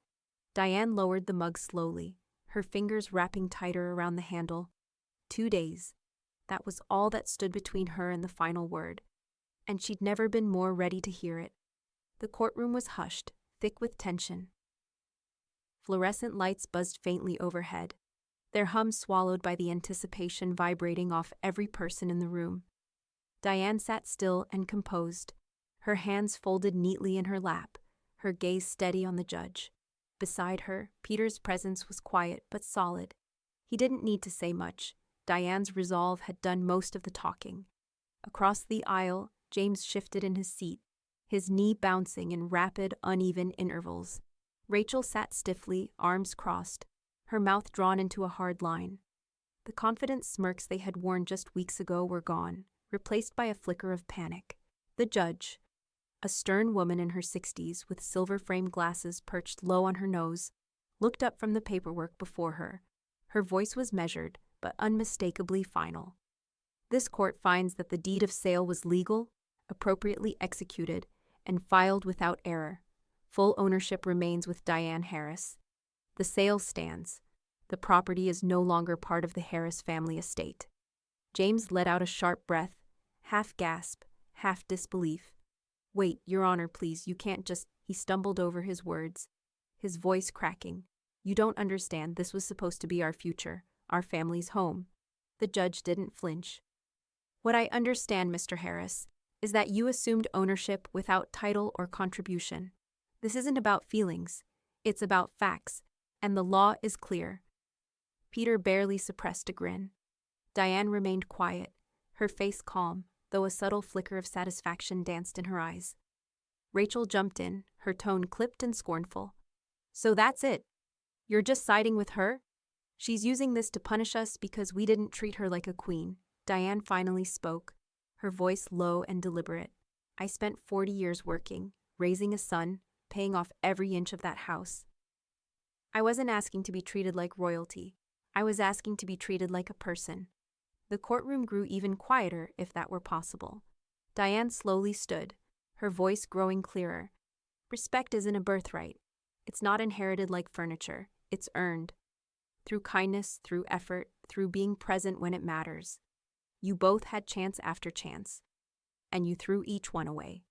Diane lowered the mug slowly, her fingers wrapping tighter around the handle. 2 days. That was all that stood between her and the final word, and she'd never been more ready to hear it. The courtroom was hushed, thick with tension. Fluorescent lights buzzed faintly overhead, their hum swallowed by the anticipation vibrating off every person in the room. Diane sat still and composed, her hands folded neatly in her lap, her gaze steady on the judge. Beside her, Peter's presence was quiet but solid. He didn't need to say much. Diane's resolve had done most of the talking. Across the aisle, James shifted in his seat, his knee bouncing in rapid, uneven intervals. Rachel sat stiffly, arms crossed, her mouth drawn into a hard line. The confident smirks they had worn just weeks ago were gone, replaced by a flicker of panic. The judge, a stern woman in her 60s with silver-framed glasses perched low on her nose, looked up from the paperwork before her. Her voice was measured, but unmistakably final. This court finds that the deed of sale was legal, appropriately executed, and filed without error. Full ownership remains with Diane Harris. The sale stands. The property is no longer part of the Harris family estate. James let out a sharp breath, half gasp, half disbelief. Wait, Your Honor, please, you can't just... He stumbled over his words, his voice cracking. You don't understand, this was supposed to be our future, our family's home. The judge didn't flinch. What I understand, Mr. Harris, is that you assumed ownership without title or contribution. This isn't about feelings, it's about facts, and the law is clear. Peter barely suppressed a grin. Diane remained quiet, her face calm, though a subtle flicker of satisfaction danced in her eyes. Rachel jumped in, her tone clipped and scornful. So that's it. You're just siding with her? She's using this to punish us because we didn't treat her like a queen. Diane finally spoke, her voice low and deliberate. I spent 40 years working, raising a son, paying off every inch of that house. I wasn't asking to be treated like royalty. I was asking to be treated like a person. The courtroom grew even quieter, if that were possible. Diane slowly stood, her voice growing clearer. Respect isn't a birthright. It's not inherited like furniture. It's earned. Through kindness, through effort, through being present when it matters. You both had chance after chance, and you threw each one away.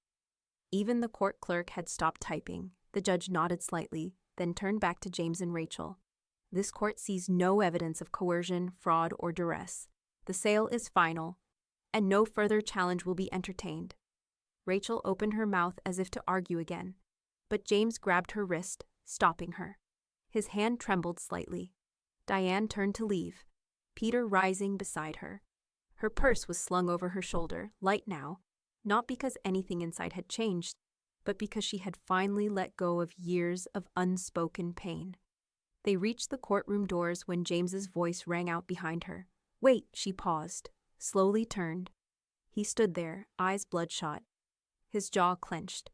Even the court clerk had stopped typing. The judge nodded slightly, then turned back to James and Rachel. This court sees no evidence of coercion, fraud, or duress. The sale is final, and no further challenge will be entertained. Rachel opened her mouth as if to argue again, but James grabbed her wrist, stopping her. His hand trembled slightly. Diane turned to leave, Peter rising beside her. Her purse was slung over her shoulder, light now, not because anything inside had changed, but because she had finally let go of years of unspoken pain. They reached the courtroom doors when James's voice rang out behind her. Wait, she paused, slowly turned. He stood there, eyes bloodshot, his jaw clenched.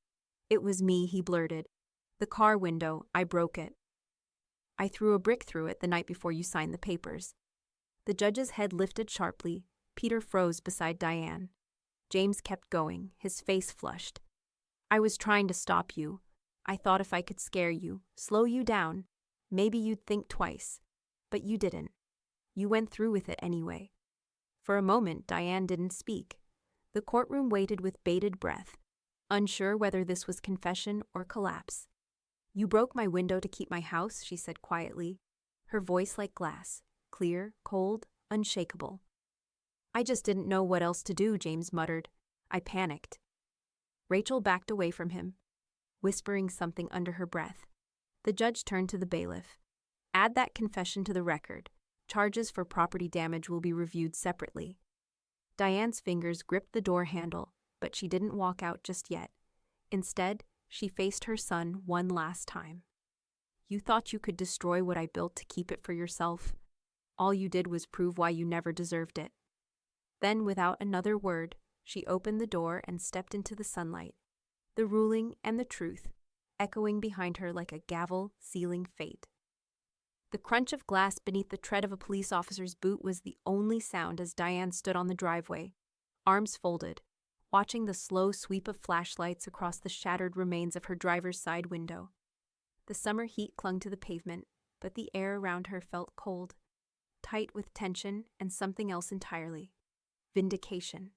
It was me, he blurted. The car window, I broke it. I threw a brick through it the night before you signed the papers. The judge's head lifted sharply. Peter froze beside Diane. James kept going, his face flushed. I was trying to stop you. I thought if I could scare you, slow you down, maybe you'd think twice. But you didn't. You went through with it anyway. For a moment, Diane didn't speak. The courtroom waited with bated breath, unsure whether this was confession or collapse. You broke my window to keep my house, she said quietly, her voice like glass, clear, cold, unshakable. I just didn't know what else to do, James muttered. I panicked. Rachel backed away from him, whispering something under her breath. The judge turned to the bailiff. Add that confession to the record. Charges for property damage will be reviewed separately. Diane's fingers gripped the door handle, but she didn't walk out just yet. Instead, she faced her son one last time. You thought you could destroy what I built to keep it for yourself. All you did was prove why you never deserved it. Then, without another word, she opened the door and stepped into the sunlight, the ruling and the truth echoing behind her like a gavel sealing fate. The crunch of glass beneath the tread of a police officer's boot was the only sound as Diane stood on the driveway, arms folded, watching the slow sweep of flashlights across the shattered remains of her driver's side window. The summer heat clung to the pavement, but the air around her felt cold, tight with tension and something else entirely. Vindication.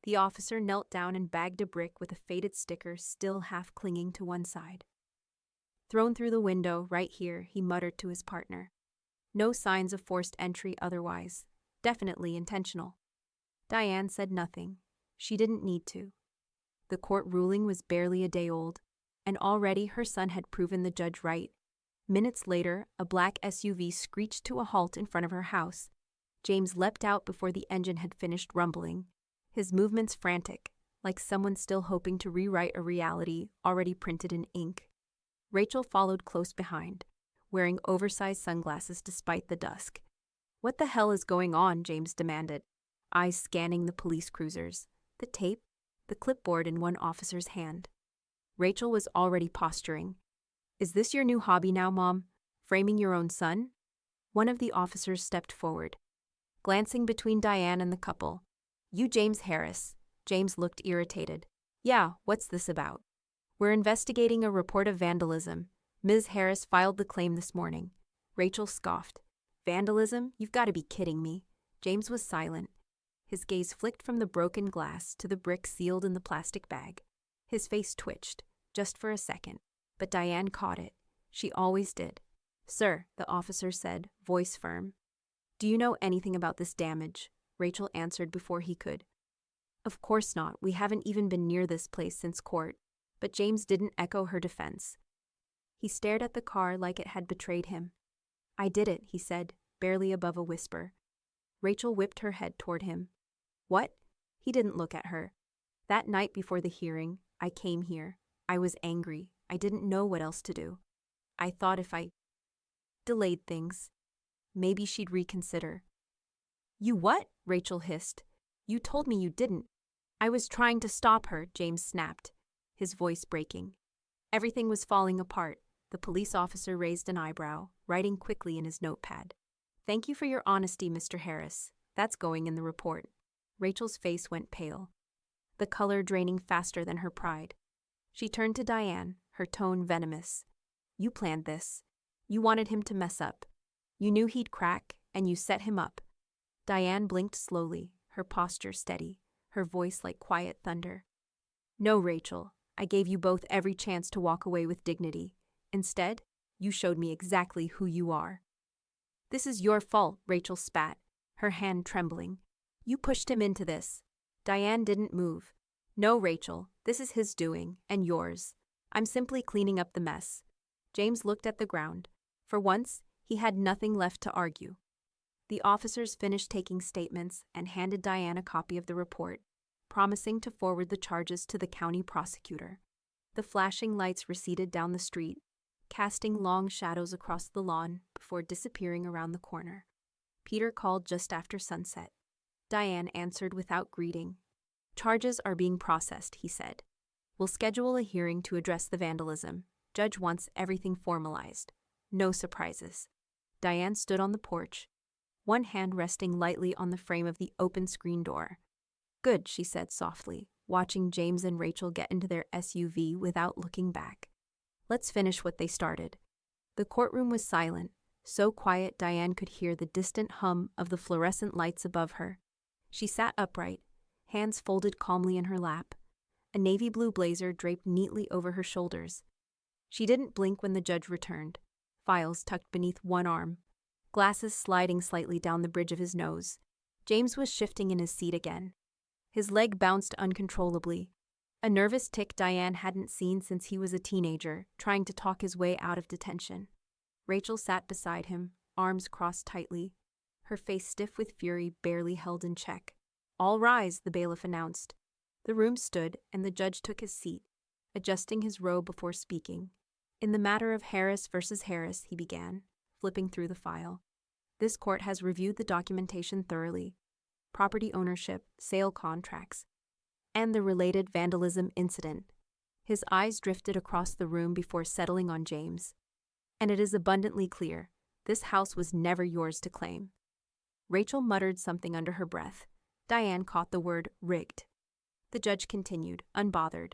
The officer knelt down and bagged a brick with a faded sticker still half clinging to one side. Thrown through the window, right here, he muttered to his partner. No signs of forced entry otherwise. Definitely intentional. Diane said nothing. She didn't need to. The court ruling was barely a day old, and already her son had proven the judge right. Minutes later, a black SUV screeched to a halt in front of her house. James leapt out before the engine had finished rumbling, his movements frantic, like someone still hoping to rewrite a reality already printed in ink. Rachel followed close behind, wearing oversized sunglasses despite the dusk. What the hell is going on? James demanded, eyes scanning the police cruisers, the tape, the clipboard in one officer's hand. Rachel was already posturing. Is this your new hobby now, Mom? Framing your own son? One of the officers stepped forward, glancing between Diane and the couple. You James Harris. James looked irritated. Yeah, what's this about? We're investigating a report of vandalism. Ms. Harris filed the claim this morning. Rachel scoffed. Vandalism? You've got to be kidding me. James was silent. His gaze flicked from the broken glass to the brick sealed in the plastic bag. His face twitched, just for a second, but Diane caught it. She always did. Sir, the officer said, voice firm. Do you know anything about this damage? Rachel answered before he could. Of course not. We haven't even been near this place since court. But James didn't echo her defense. He stared at the car like it had betrayed him. I did it, he said, barely above a whisper. Rachel whipped her head toward him. What? He didn't look at her. That night before the hearing, I came here. I was angry. I didn't know what else to do. I thought if I delayed things, maybe she'd reconsider. You what? Rachel hissed. You told me you didn't. I was trying to stop her, James snapped, his voice breaking. Everything was falling apart. The police officer raised an eyebrow, writing quickly in his notepad. Thank you for your honesty, Mr. Harris. That's going in the report. Rachel's face went pale, the color draining faster than her pride. She turned to Diane, her tone venomous. You planned this. You wanted him to mess up. You knew he'd crack, and you set him up. Diane blinked slowly, her posture steady, her voice like quiet thunder. No, Rachel, I gave you both every chance to walk away with dignity. Instead, you showed me exactly who you are. This is your fault, Rachel spat, her hand trembling. You pushed him into this. Diane didn't move. No, Rachel, this is his doing, and yours. I'm simply cleaning up the mess. James looked at the ground. For once, he had nothing left to argue. The officers finished taking statements and handed Diane a copy of the report, promising to forward the charges to the county prosecutor. The flashing lights receded down the street, casting long shadows across the lawn before disappearing around the corner. Peter called just after sunset. Diane answered without greeting. Charges are being processed, he said. We'll schedule a hearing to address the vandalism. Judge wants everything formalized. No surprises. Diane stood on the porch, one hand resting lightly on the frame of the open screen door. Good, she said softly, watching James and Rachel get into their SUV without looking back. Let's finish what they started. The courtroom was silent, so quiet Diane could hear the distant hum of the fluorescent lights above her. She sat upright, hands folded calmly in her lap, a navy blue blazer draped neatly over her shoulders. She didn't blink when the judge returned, files tucked beneath one arm, glasses sliding slightly down the bridge of his nose. James was shifting in his seat again. His leg bounced uncontrollably, a nervous tic Diane hadn't seen since he was a teenager, trying to talk his way out of detention. Rachel sat beside him, arms crossed tightly, her face stiff with fury barely held in check. All rise, the bailiff announced. The room stood, and the judge took his seat, adjusting his robe before speaking. In the matter of Harris versus Harris, he began, flipping through the file. This court has reviewed the documentation thoroughly. Property ownership, sale contracts, and the related vandalism incident. His eyes drifted across the room before settling on James. And it is abundantly clear, this house was never yours to claim. Rachel muttered something under her breath. Diane caught the word rigged. The judge continued, unbothered.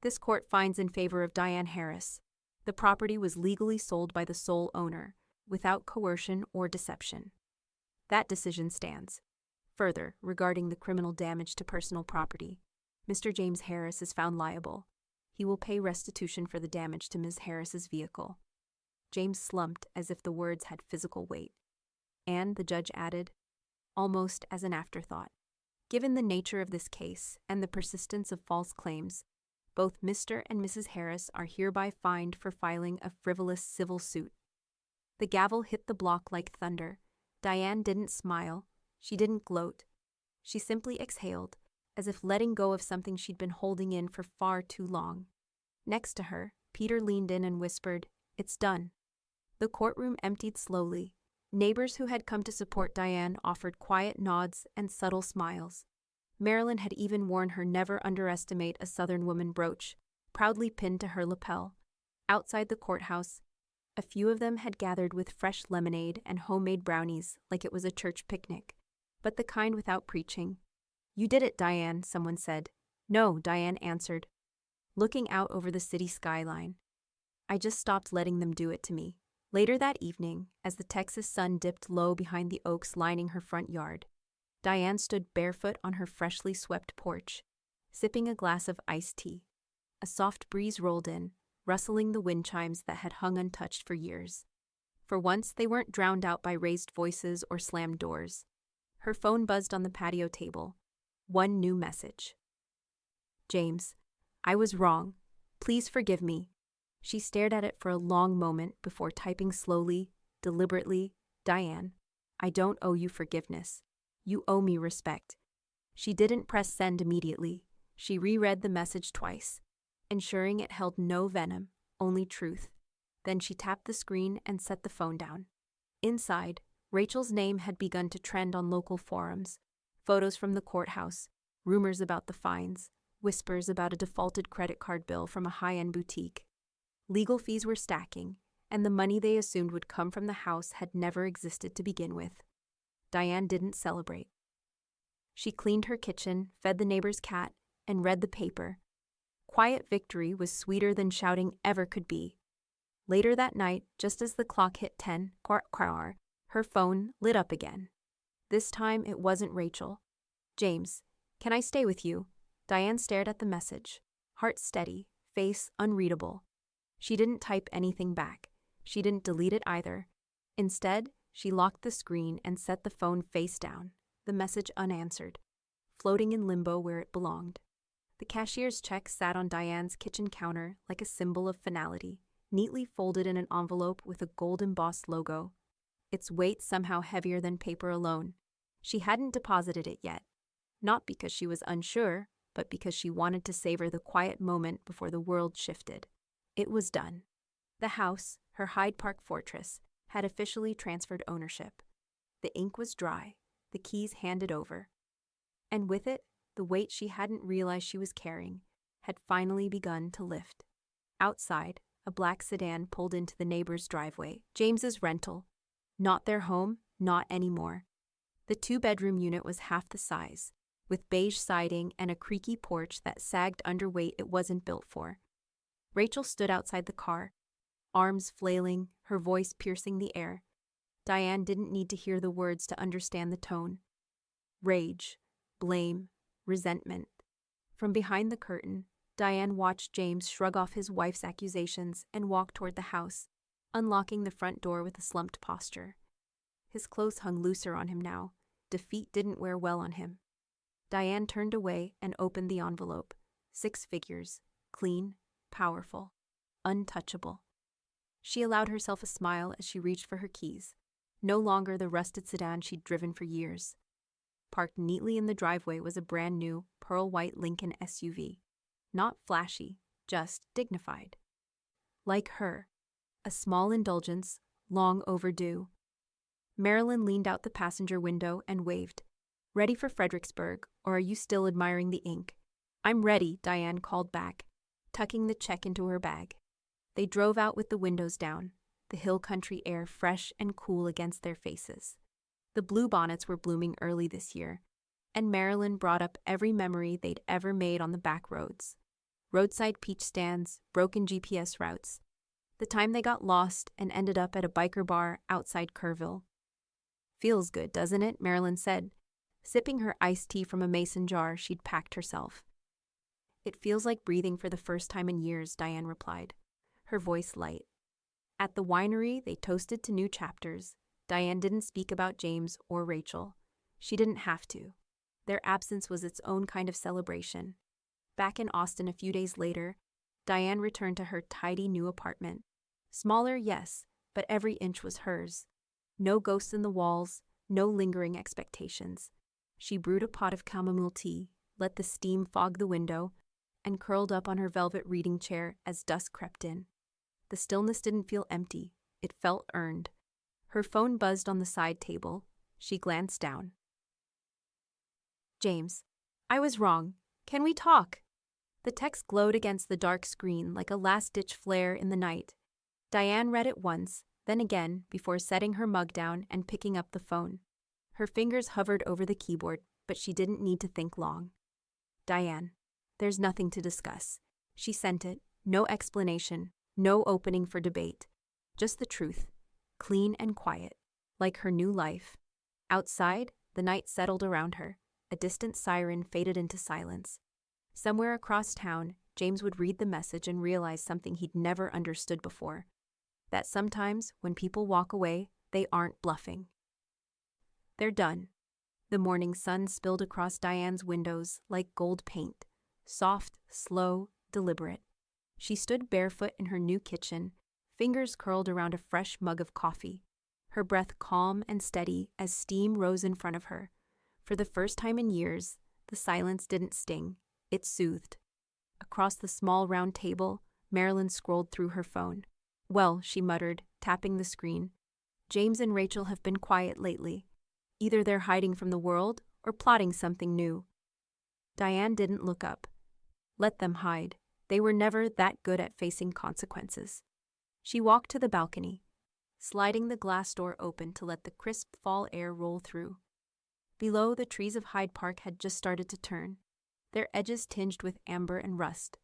This court finds in favor of Diane Harris. The property was legally sold by the sole owner, without coercion or deception. That decision stands. Further, regarding the criminal damage to personal property, Mr. James Harris is found liable. He will pay restitution for the damage to Ms. Harris's vehicle. James slumped as if the words had physical weight. And, the judge added, almost as an afterthought, given the nature of this case and the persistence of false claims, both Mr. and Mrs. Harris are hereby fined for filing a frivolous civil suit. The gavel hit the block like thunder. Diane didn't smile. She didn't gloat. She simply exhaled, as if letting go of something she'd been holding in for far too long. Next to her, Peter leaned in and whispered, "It's done." The courtroom emptied slowly. Neighbors who had come to support Diane offered quiet nods and subtle smiles. Marilyn had even worn her never underestimate a Southern woman brooch, proudly pinned to her lapel. Outside the courthouse, a few of them had gathered with fresh lemonade and homemade brownies like it was a church picnic, but the kind without preaching. "You did it, Diane," someone said. "No," Diane answered, looking out over the city skyline. "I just stopped letting them do it to me." Later that evening, as the Texas sun dipped low behind the oaks lining her front yard, Diane stood barefoot on her freshly swept porch, sipping a glass of iced tea. A soft breeze rolled in, rustling the wind chimes that had hung untouched for years. For once, they weren't drowned out by raised voices or slammed doors. Her phone buzzed on the patio table. One new message. "James, I was wrong. Please forgive me." She stared at it for a long moment before typing slowly, deliberately, "Diane, I don't owe you forgiveness. You owe me respect." She didn't press send immediately. She reread the message twice. ensuring it held no venom, only truth. Then she tapped the screen and set the phone down. Inside, Rachel's name had begun to trend on local forums. Photos from the courthouse, rumors about the fines, whispers about a defaulted credit card bill from a high-end boutique. Legal fees were stacking, and the money they assumed would come from the house had never existed to begin with. Diane didn't celebrate. She cleaned her kitchen, fed the neighbor's cat, and read the paper. Quiet victory was sweeter than shouting ever could be. Later that night, just as the clock hit 10, her phone lit up again. This time it wasn't Rachel. "James, can I stay with you?" Diane stared at the message, heart steady, face unreadable. She didn't type anything back. She didn't delete it either. Instead, she locked the screen and set the phone face down, the message unanswered, floating in limbo where it belonged. The cashier's check sat on Diane's kitchen counter like a symbol of finality, neatly folded in an envelope with a gold-embossed logo. Its weight somehow heavier than paper alone. She hadn't deposited it yet, not because she was unsure, but because she wanted to savor the quiet moment before the world shifted. It was done. The house, her Hyde Park fortress, had officially transferred ownership. The ink was dry, the keys handed over. And with it, the weight she hadn't realized she was carrying had finally begun to lift. Outside, a black sedan pulled into the neighbor's driveway. James's rental. Not their home, not anymore. The two-bedroom unit was half the size, with beige siding and a creaky porch that sagged under weight it wasn't built for. Rachel stood outside the car, arms flailing, her voice piercing the air. Diane didn't need to hear the words to understand the tone. Rage, blame, resentment. From behind the curtain, Diane watched James shrug off his wife's accusations and walk toward the house, unlocking the front door with a slumped posture. His clothes hung looser on him now. Defeat didn't wear well on him. Diane turned away and opened the envelope. 6 figures, clean, powerful, untouchable. She allowed herself a smile as she reached for her keys, no longer the rusted sedan she'd driven for years. Parked neatly in the driveway was a brand-new, pearl-white Lincoln SUV. Not flashy, just dignified. Like her, a small indulgence, long overdue. Marilyn leaned out the passenger window and waved. "Ready for Fredericksburg, or are you still admiring the ink?" "I'm ready," Diane called back, tucking the check into her bag. They drove out with the windows down, the hill country air fresh and cool against their faces. The bluebonnets were blooming early this year, and Marilyn brought up every memory they'd ever made on the back roads. Roadside peach stands, broken GPS routes. The time they got lost and ended up at a biker bar outside Kerrville. "Feels good, doesn't it?" Marilyn said, sipping her iced tea from a mason jar she'd packed herself. "It feels like breathing for the first time in years," Diane replied, her voice light. At the winery, they toasted to new chapters. Diane didn't speak about James or Rachel. She didn't have to. Their absence was its own kind of celebration. Back in Austin a few days later, Diane returned to her tidy new apartment. Smaller, yes, but every inch was hers. No ghosts in the walls, no lingering expectations. She brewed a pot of chamomile tea, let the steam fog the window, and curled up on her velvet reading chair as dusk crept in. The stillness didn't feel empty. It felt earned. Her phone buzzed on the side table. She glanced down. "James, I was wrong. Can we talk?" The text glowed against the dark screen like a last-ditch flare in the night. Diane read it once, then again, before setting her mug down and picking up the phone. Her fingers hovered over the keyboard, but she didn't need to think long. "Diane, there's nothing to discuss." She sent it, no explanation, no opening for debate. Just the truth, clean and quiet, like her new life. Outside, the night settled around her. A distant siren faded into silence. Somewhere across town, James would read the message and realize something he'd never understood before. That sometimes, when people walk away, they aren't bluffing. They're done. The morning sun spilled across Diane's windows like gold paint. Soft, slow, deliberate. She stood barefoot in her new kitchen, fingers curled around a fresh mug of coffee, her breath calm and steady as steam rose in front of her. For the first time in years, the silence didn't sting. It soothed. Across the small round table, Marilyn scrolled through her phone. Well, she muttered, tapping the screen. James and Rachel have been quiet lately. Either they're hiding from the world or plotting something new. Diane didn't look up. Let them hide. They were never that good at facing consequences. She walked to the balcony, sliding the glass door open to let the crisp fall air roll through. Below, the trees of Hyde Park had just started to turn, their edges tinged with amber and rust.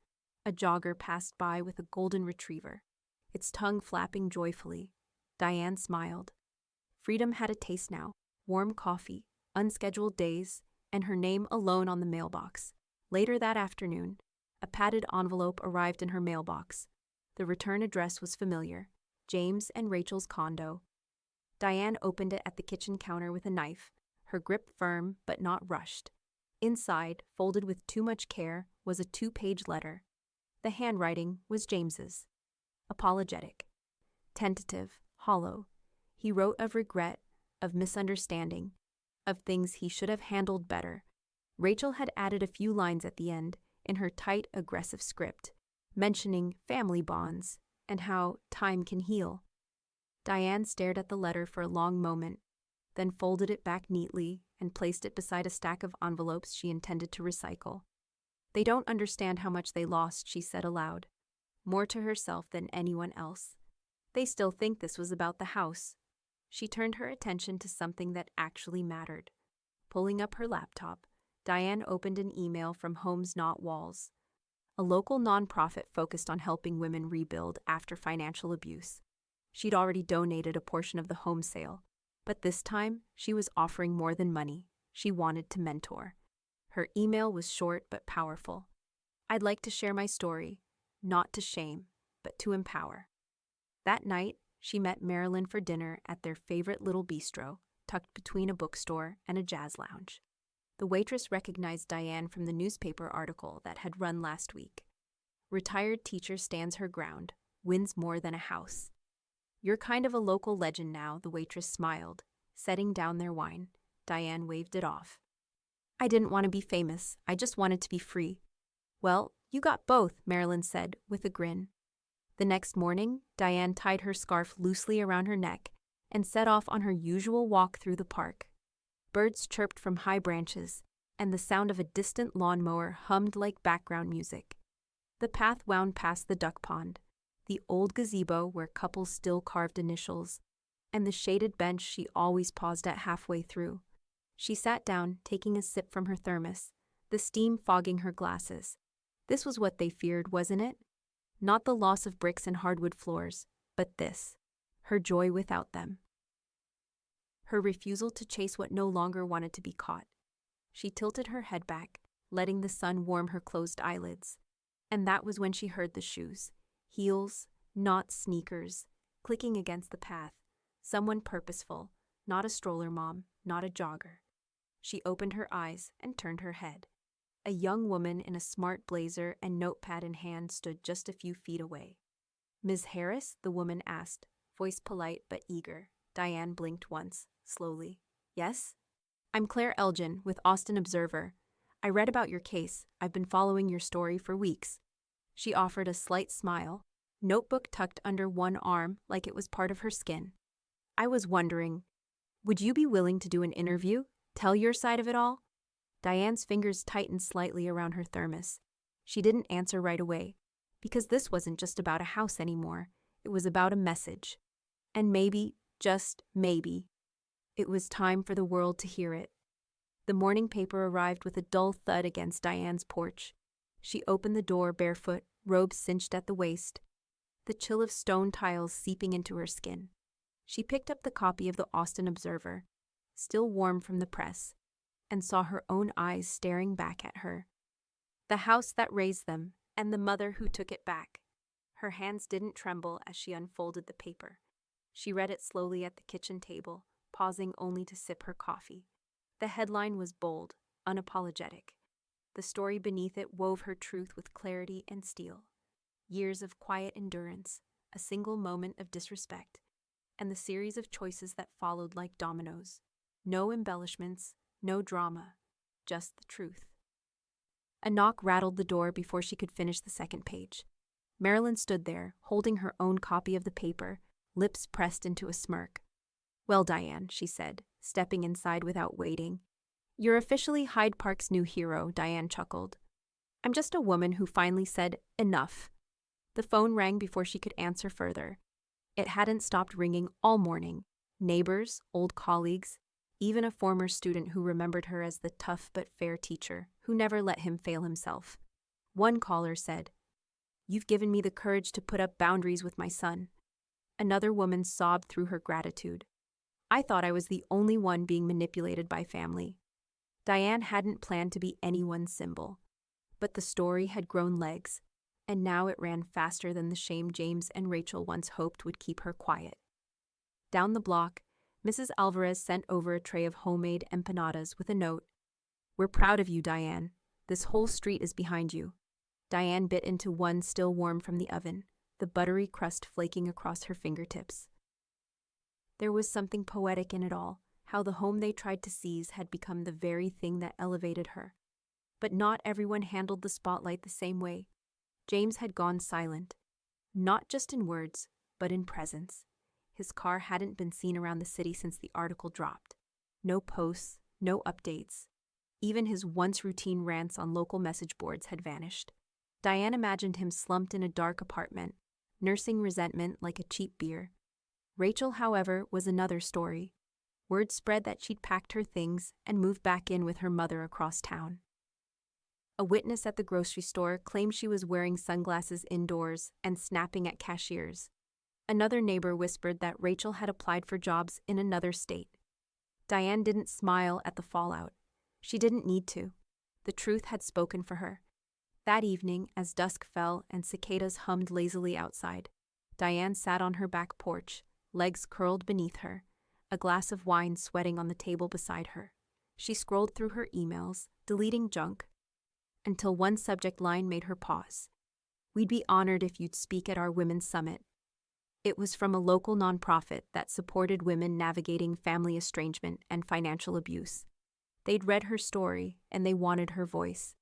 A jogger passed by with a golden retriever, its tongue flapping joyfully. Diane smiled. Freedom had a taste now: warm coffee, unscheduled days, and her name alone on the mailbox. Later that afternoon, a padded envelope arrived in her mailbox. The return address was familiar: James and Rachel's condo. Diane opened it at the kitchen counter with a knife, her grip firm but not rushed. Inside, folded with too much care, was a 2-page letter. The handwriting was James's. Apologetic. Tentative, hollow. He wrote of regret, of misunderstanding, of things he should have handled better. Rachel had added a few lines at the end, in her tight, aggressive script, mentioning family bonds and how time can heal. Diane stared at the letter for a long moment, then folded it back neatly and placed it beside a stack of envelopes she intended to recycle. They don't understand how much they lost, she said aloud, more to herself than anyone else. They still think this was about the house. She turned her attention to something that actually mattered. Pulling up her laptop, Diane opened an email from Homes Not Walls, a local nonprofit focused on helping women rebuild after financial abuse. She'd already donated a portion of the home sale, but this time she was offering more than money. She wanted to mentor. Her email was short but powerful. I'd like to share my story, not to shame, but to empower. That night, she met Marilyn for dinner at their favorite little bistro, tucked between a bookstore and a jazz lounge. The waitress recognized Diane from the newspaper article that had run last week. Retired teacher stands her ground, wins more than a house. You're kind of a local legend now, the waitress smiled. Setting down their wine, Diane waved it off. I didn't want to be famous, I just wanted to be free. Well, you got both, Marilyn said, with a grin. The next morning, Diane tied her scarf loosely around her neck and set off on her usual walk through the park. Birds chirped from high branches, and the sound of a distant lawnmower hummed like background music. The path wound past the duck pond, the old gazebo where couples still carved initials, and the shaded bench she always paused at halfway through. She sat down, taking a sip from her thermos, the steam fogging her glasses. This was what they feared, wasn't it? Not the loss of bricks and hardwood floors, but this, her joy without them. Her refusal to chase what no longer wanted to be caught. She tilted her head back, letting the sun warm her closed eyelids. And that was when she heard the shoes, heels, not sneakers, clicking against the path. Someone purposeful, not a stroller mom, not a jogger. She opened her eyes and turned her head. A young woman in a smart blazer and notepad in hand stood just a few feet away. Ms. Harris, the woman asked, voice polite but eager. Diane blinked once, slowly. Yes? I'm Claire Elgin with Austin Observer. I read about your case. I've been following your story for weeks. She offered a slight smile, notebook tucked under one arm like it was part of her skin. I was wondering, would you be willing to do an interview? Tell your side of it all? Diane's fingers tightened slightly around her thermos. She didn't answer right away, because this wasn't just about a house anymore. It was about a message. And maybe, just maybe, it was time for the world to hear it. The morning paper arrived with a dull thud against Diane's porch. She opened the door barefoot, robes cinched at the waist, the chill of stone tiles seeping into her skin. She picked up the copy of the Austin Observer, still warm from the press, and saw her own eyes staring back at her. The house that raised them, and the mother who took it back. Her hands didn't tremble as she unfolded the paper. She read it slowly at the kitchen table, pausing only to sip her coffee. The headline was bold, unapologetic. The story beneath it wove her truth with clarity and steel. Years of quiet endurance, a single moment of disrespect, and the series of choices that followed like dominoes. No embellishments, no drama, just the truth. A knock rattled the door before she could finish the second page. Marilyn stood there, holding her own copy of the paper, lips pressed into a smirk. "Well, Diane," she said, stepping inside without waiting. "You're officially Hyde Park's new hero," Diane chuckled. "I'm just a woman who finally said, enough." The phone rang before she could answer further. It hadn't stopped ringing all morning. Neighbors, old colleagues, even a former student who remembered her as the tough but fair teacher who never let him fail himself. One caller said, "You've given me the courage to put up boundaries with my son." Another woman sobbed through her gratitude. "I thought I was the only one being manipulated by family." Diane hadn't planned to be anyone's symbol, but the story had grown legs, and now it ran faster than the shame James and Rachel once hoped would keep her quiet. Down the block, Mrs. Alvarez sent over a tray of homemade empanadas with a note. "We're proud of you, Diane. This whole street is behind you." Diane bit into one still warm from the oven, the buttery crust flaking across her fingertips. There was something poetic in it all, how the home they tried to seize had become the very thing that elevated her. But not everyone handled the spotlight the same way. James had gone silent, not just in words, but in presence. His car hadn't been seen around the city since the article dropped. No posts, no updates. Even his once routine rants on local message boards had vanished. Diane imagined him slumped in a dark apartment, nursing resentment like a cheap beer. Rachel, however, was another story. Word spread that she'd packed her things and moved back in with her mother across town. A witness at the grocery store claimed she was wearing sunglasses indoors and snapping at cashiers. Another neighbor whispered that Rachel had applied for jobs in another state. Diane didn't smile at the fallout. She didn't need to. The truth had spoken for her. That evening, as dusk fell and cicadas hummed lazily outside, Diane sat on her back porch, legs curled beneath her, a glass of wine sweating on the table beside her. She scrolled through her emails, deleting junk, until one subject line made her pause. "We'd be honored if you'd speak at our Women's Summit." It was from a local nonprofit that supported women navigating family estrangement and financial abuse. They'd read her story, and they wanted her voice.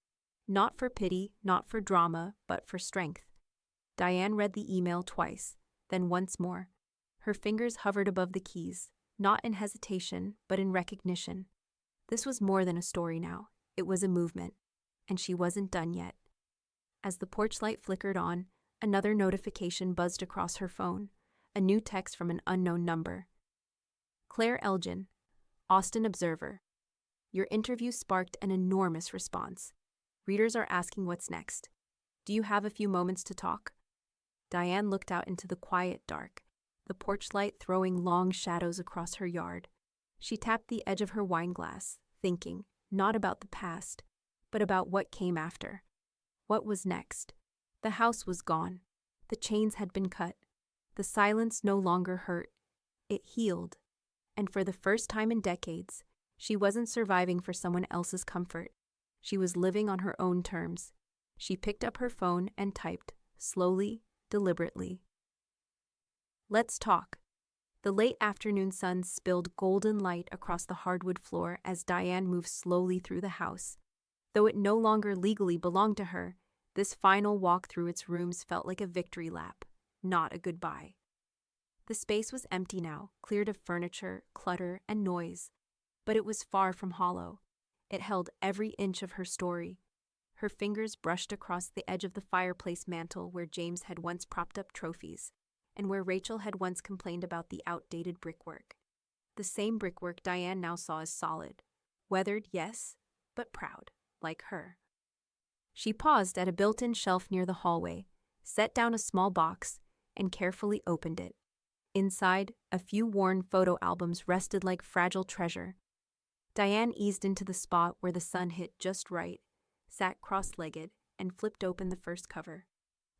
Not for pity, not for drama, but for strength. Diane read the email twice, then once more. Her fingers hovered above the keys, not in hesitation, but in recognition. This was more than a story now. It was a movement, and she wasn't done yet. As the porch light flickered on, another notification buzzed across her phone, a new text from an unknown number. "Claire Elgin, Austin Observer. Your interview sparked an enormous response. Readers are asking what's next. Do you have a few moments to talk?" Diane looked out into the quiet dark, the porch light throwing long shadows across her yard. She tapped the edge of her wine glass, thinking, not about the past, but about what came after. What was next? The house was gone. The chains had been cut. The silence no longer hurt. It healed. And for the first time in decades, she wasn't surviving for someone else's comfort. She was living on her own terms. She picked up her phone and typed, slowly, deliberately. "Let's talk." The late afternoon sun spilled golden light across the hardwood floor as Diane moved slowly through the house. Though it no longer legally belonged to her, this final walk through its rooms felt like a victory lap, not a goodbye. The space was empty now, cleared of furniture, clutter, and noise. But it was far from hollow. It held every inch of her story. Her fingers brushed across the edge of the fireplace mantel where James had once propped up trophies, and where Rachel had once complained about the outdated brickwork. The same brickwork Diane now saw as solid. Weathered, yes, but proud, like her. She paused at a built-in shelf near the hallway, set down a small box, and carefully opened it. Inside, a few worn photo albums rested like fragile treasure. Diane eased into the spot where the sun hit just right, sat cross-legged, and flipped open the first cover.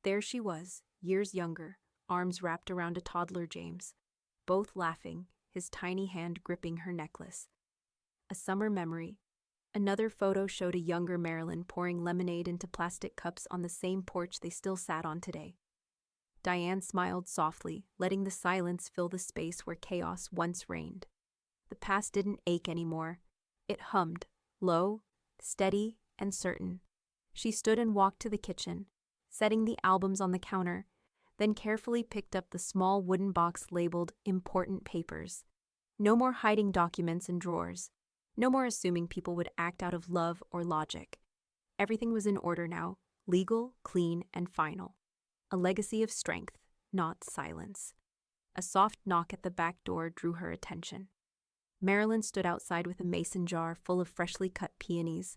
There she was, years younger, arms wrapped around a toddler James, both laughing, his tiny hand gripping her necklace. A summer memory. Another photo showed a younger Marilyn pouring lemonade into plastic cups on the same porch they still sat on today. Diane smiled softly, letting the silence fill the space where chaos once reigned. The past didn't ache anymore. It hummed, low, steady, and certain. She stood and walked to the kitchen, setting the albums on the counter, then carefully picked up the small wooden box labeled Important Papers. No more hiding documents in drawers. No more assuming people would act out of love or logic. Everything was in order now, legal, clean, and final. A legacy of strength, not silence. A soft knock at the back door drew her attention. Marilyn stood outside with a mason jar full of freshly cut peonies,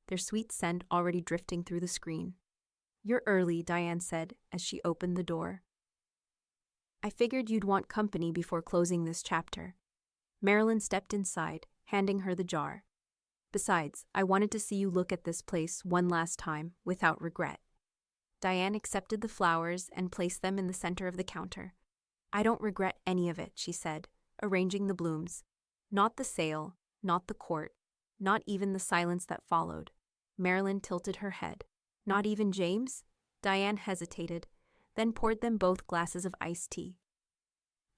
their sweet scent already drifting through the screen. "You're early," Diane said as she opened the door. "I figured you'd want company before closing this chapter." Marilyn stepped inside, handing her the jar. "Besides, I wanted to see you look at this place one last time, without regret." Diane accepted the flowers and placed them in the center of the counter. "I don't regret any of it," she said, arranging the blooms. "Not the sale, not the court, not even the silence that followed." Marilyn tilted her head. "Not even James?" Diane hesitated, then poured them both glasses of iced tea.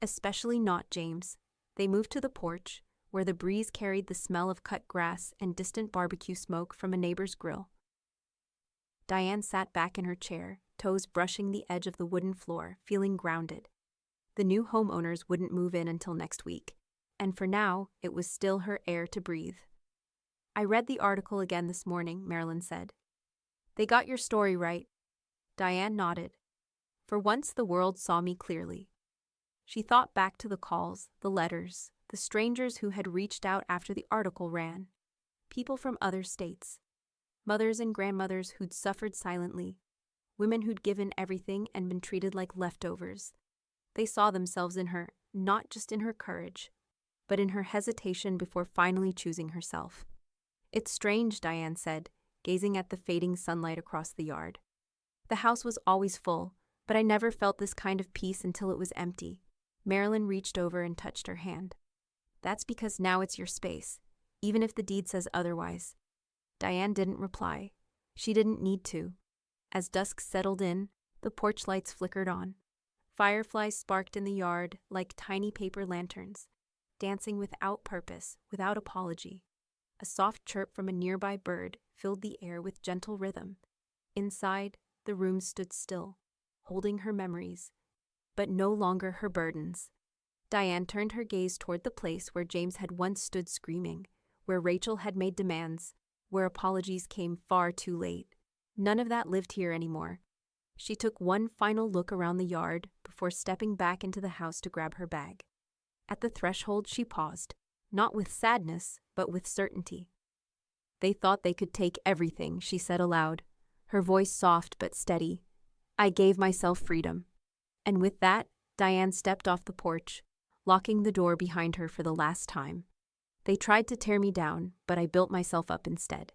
"Especially not James." They moved to the porch, where the breeze carried the smell of cut grass and distant barbecue smoke from a neighbor's grill. Diane sat back in her chair, toes brushing the edge of the wooden floor, feeling grounded. The new homeowners wouldn't move in until next week, and for now, it was still her air to breathe. "I read the article again this morning," Marilyn said. "They got your story right." Diane nodded. "For once the world saw me clearly." She thought back to the calls, the letters, the strangers who had reached out after the article ran. People from other states. Mothers and grandmothers who'd suffered silently. Women who'd given everything and been treated like leftovers. They saw themselves in her, not just in her courage, but in her hesitation before finally choosing herself. "It's strange," Diane said, gazing at the fading sunlight across the yard. "The house was always full, but I never felt this kind of peace until it was empty." Marilyn reached over and touched her hand. "That's because now it's your space, even if the deed says otherwise." Diane didn't reply. She didn't need to. As dusk settled in, the porch lights flickered on. Fireflies sparked in the yard like tiny paper lanterns, dancing without purpose, without apology. A soft chirp from a nearby bird filled the air with gentle rhythm. Inside, the room stood still, holding her memories, but no longer her burdens. Diane turned her gaze toward the place where James had once stood screaming, where Rachel had made demands, where apologies came far too late. None of that lived here anymore. She took one final look around the yard before stepping back into the house to grab her bag. At the threshold, she paused, not with sadness, but with certainty. "They thought they could take everything," she said aloud, her voice soft but steady. "I gave myself freedom." And with that, Diane stepped off the porch, locking the door behind her for the last time. "They tried to tear me down, but I built myself up instead."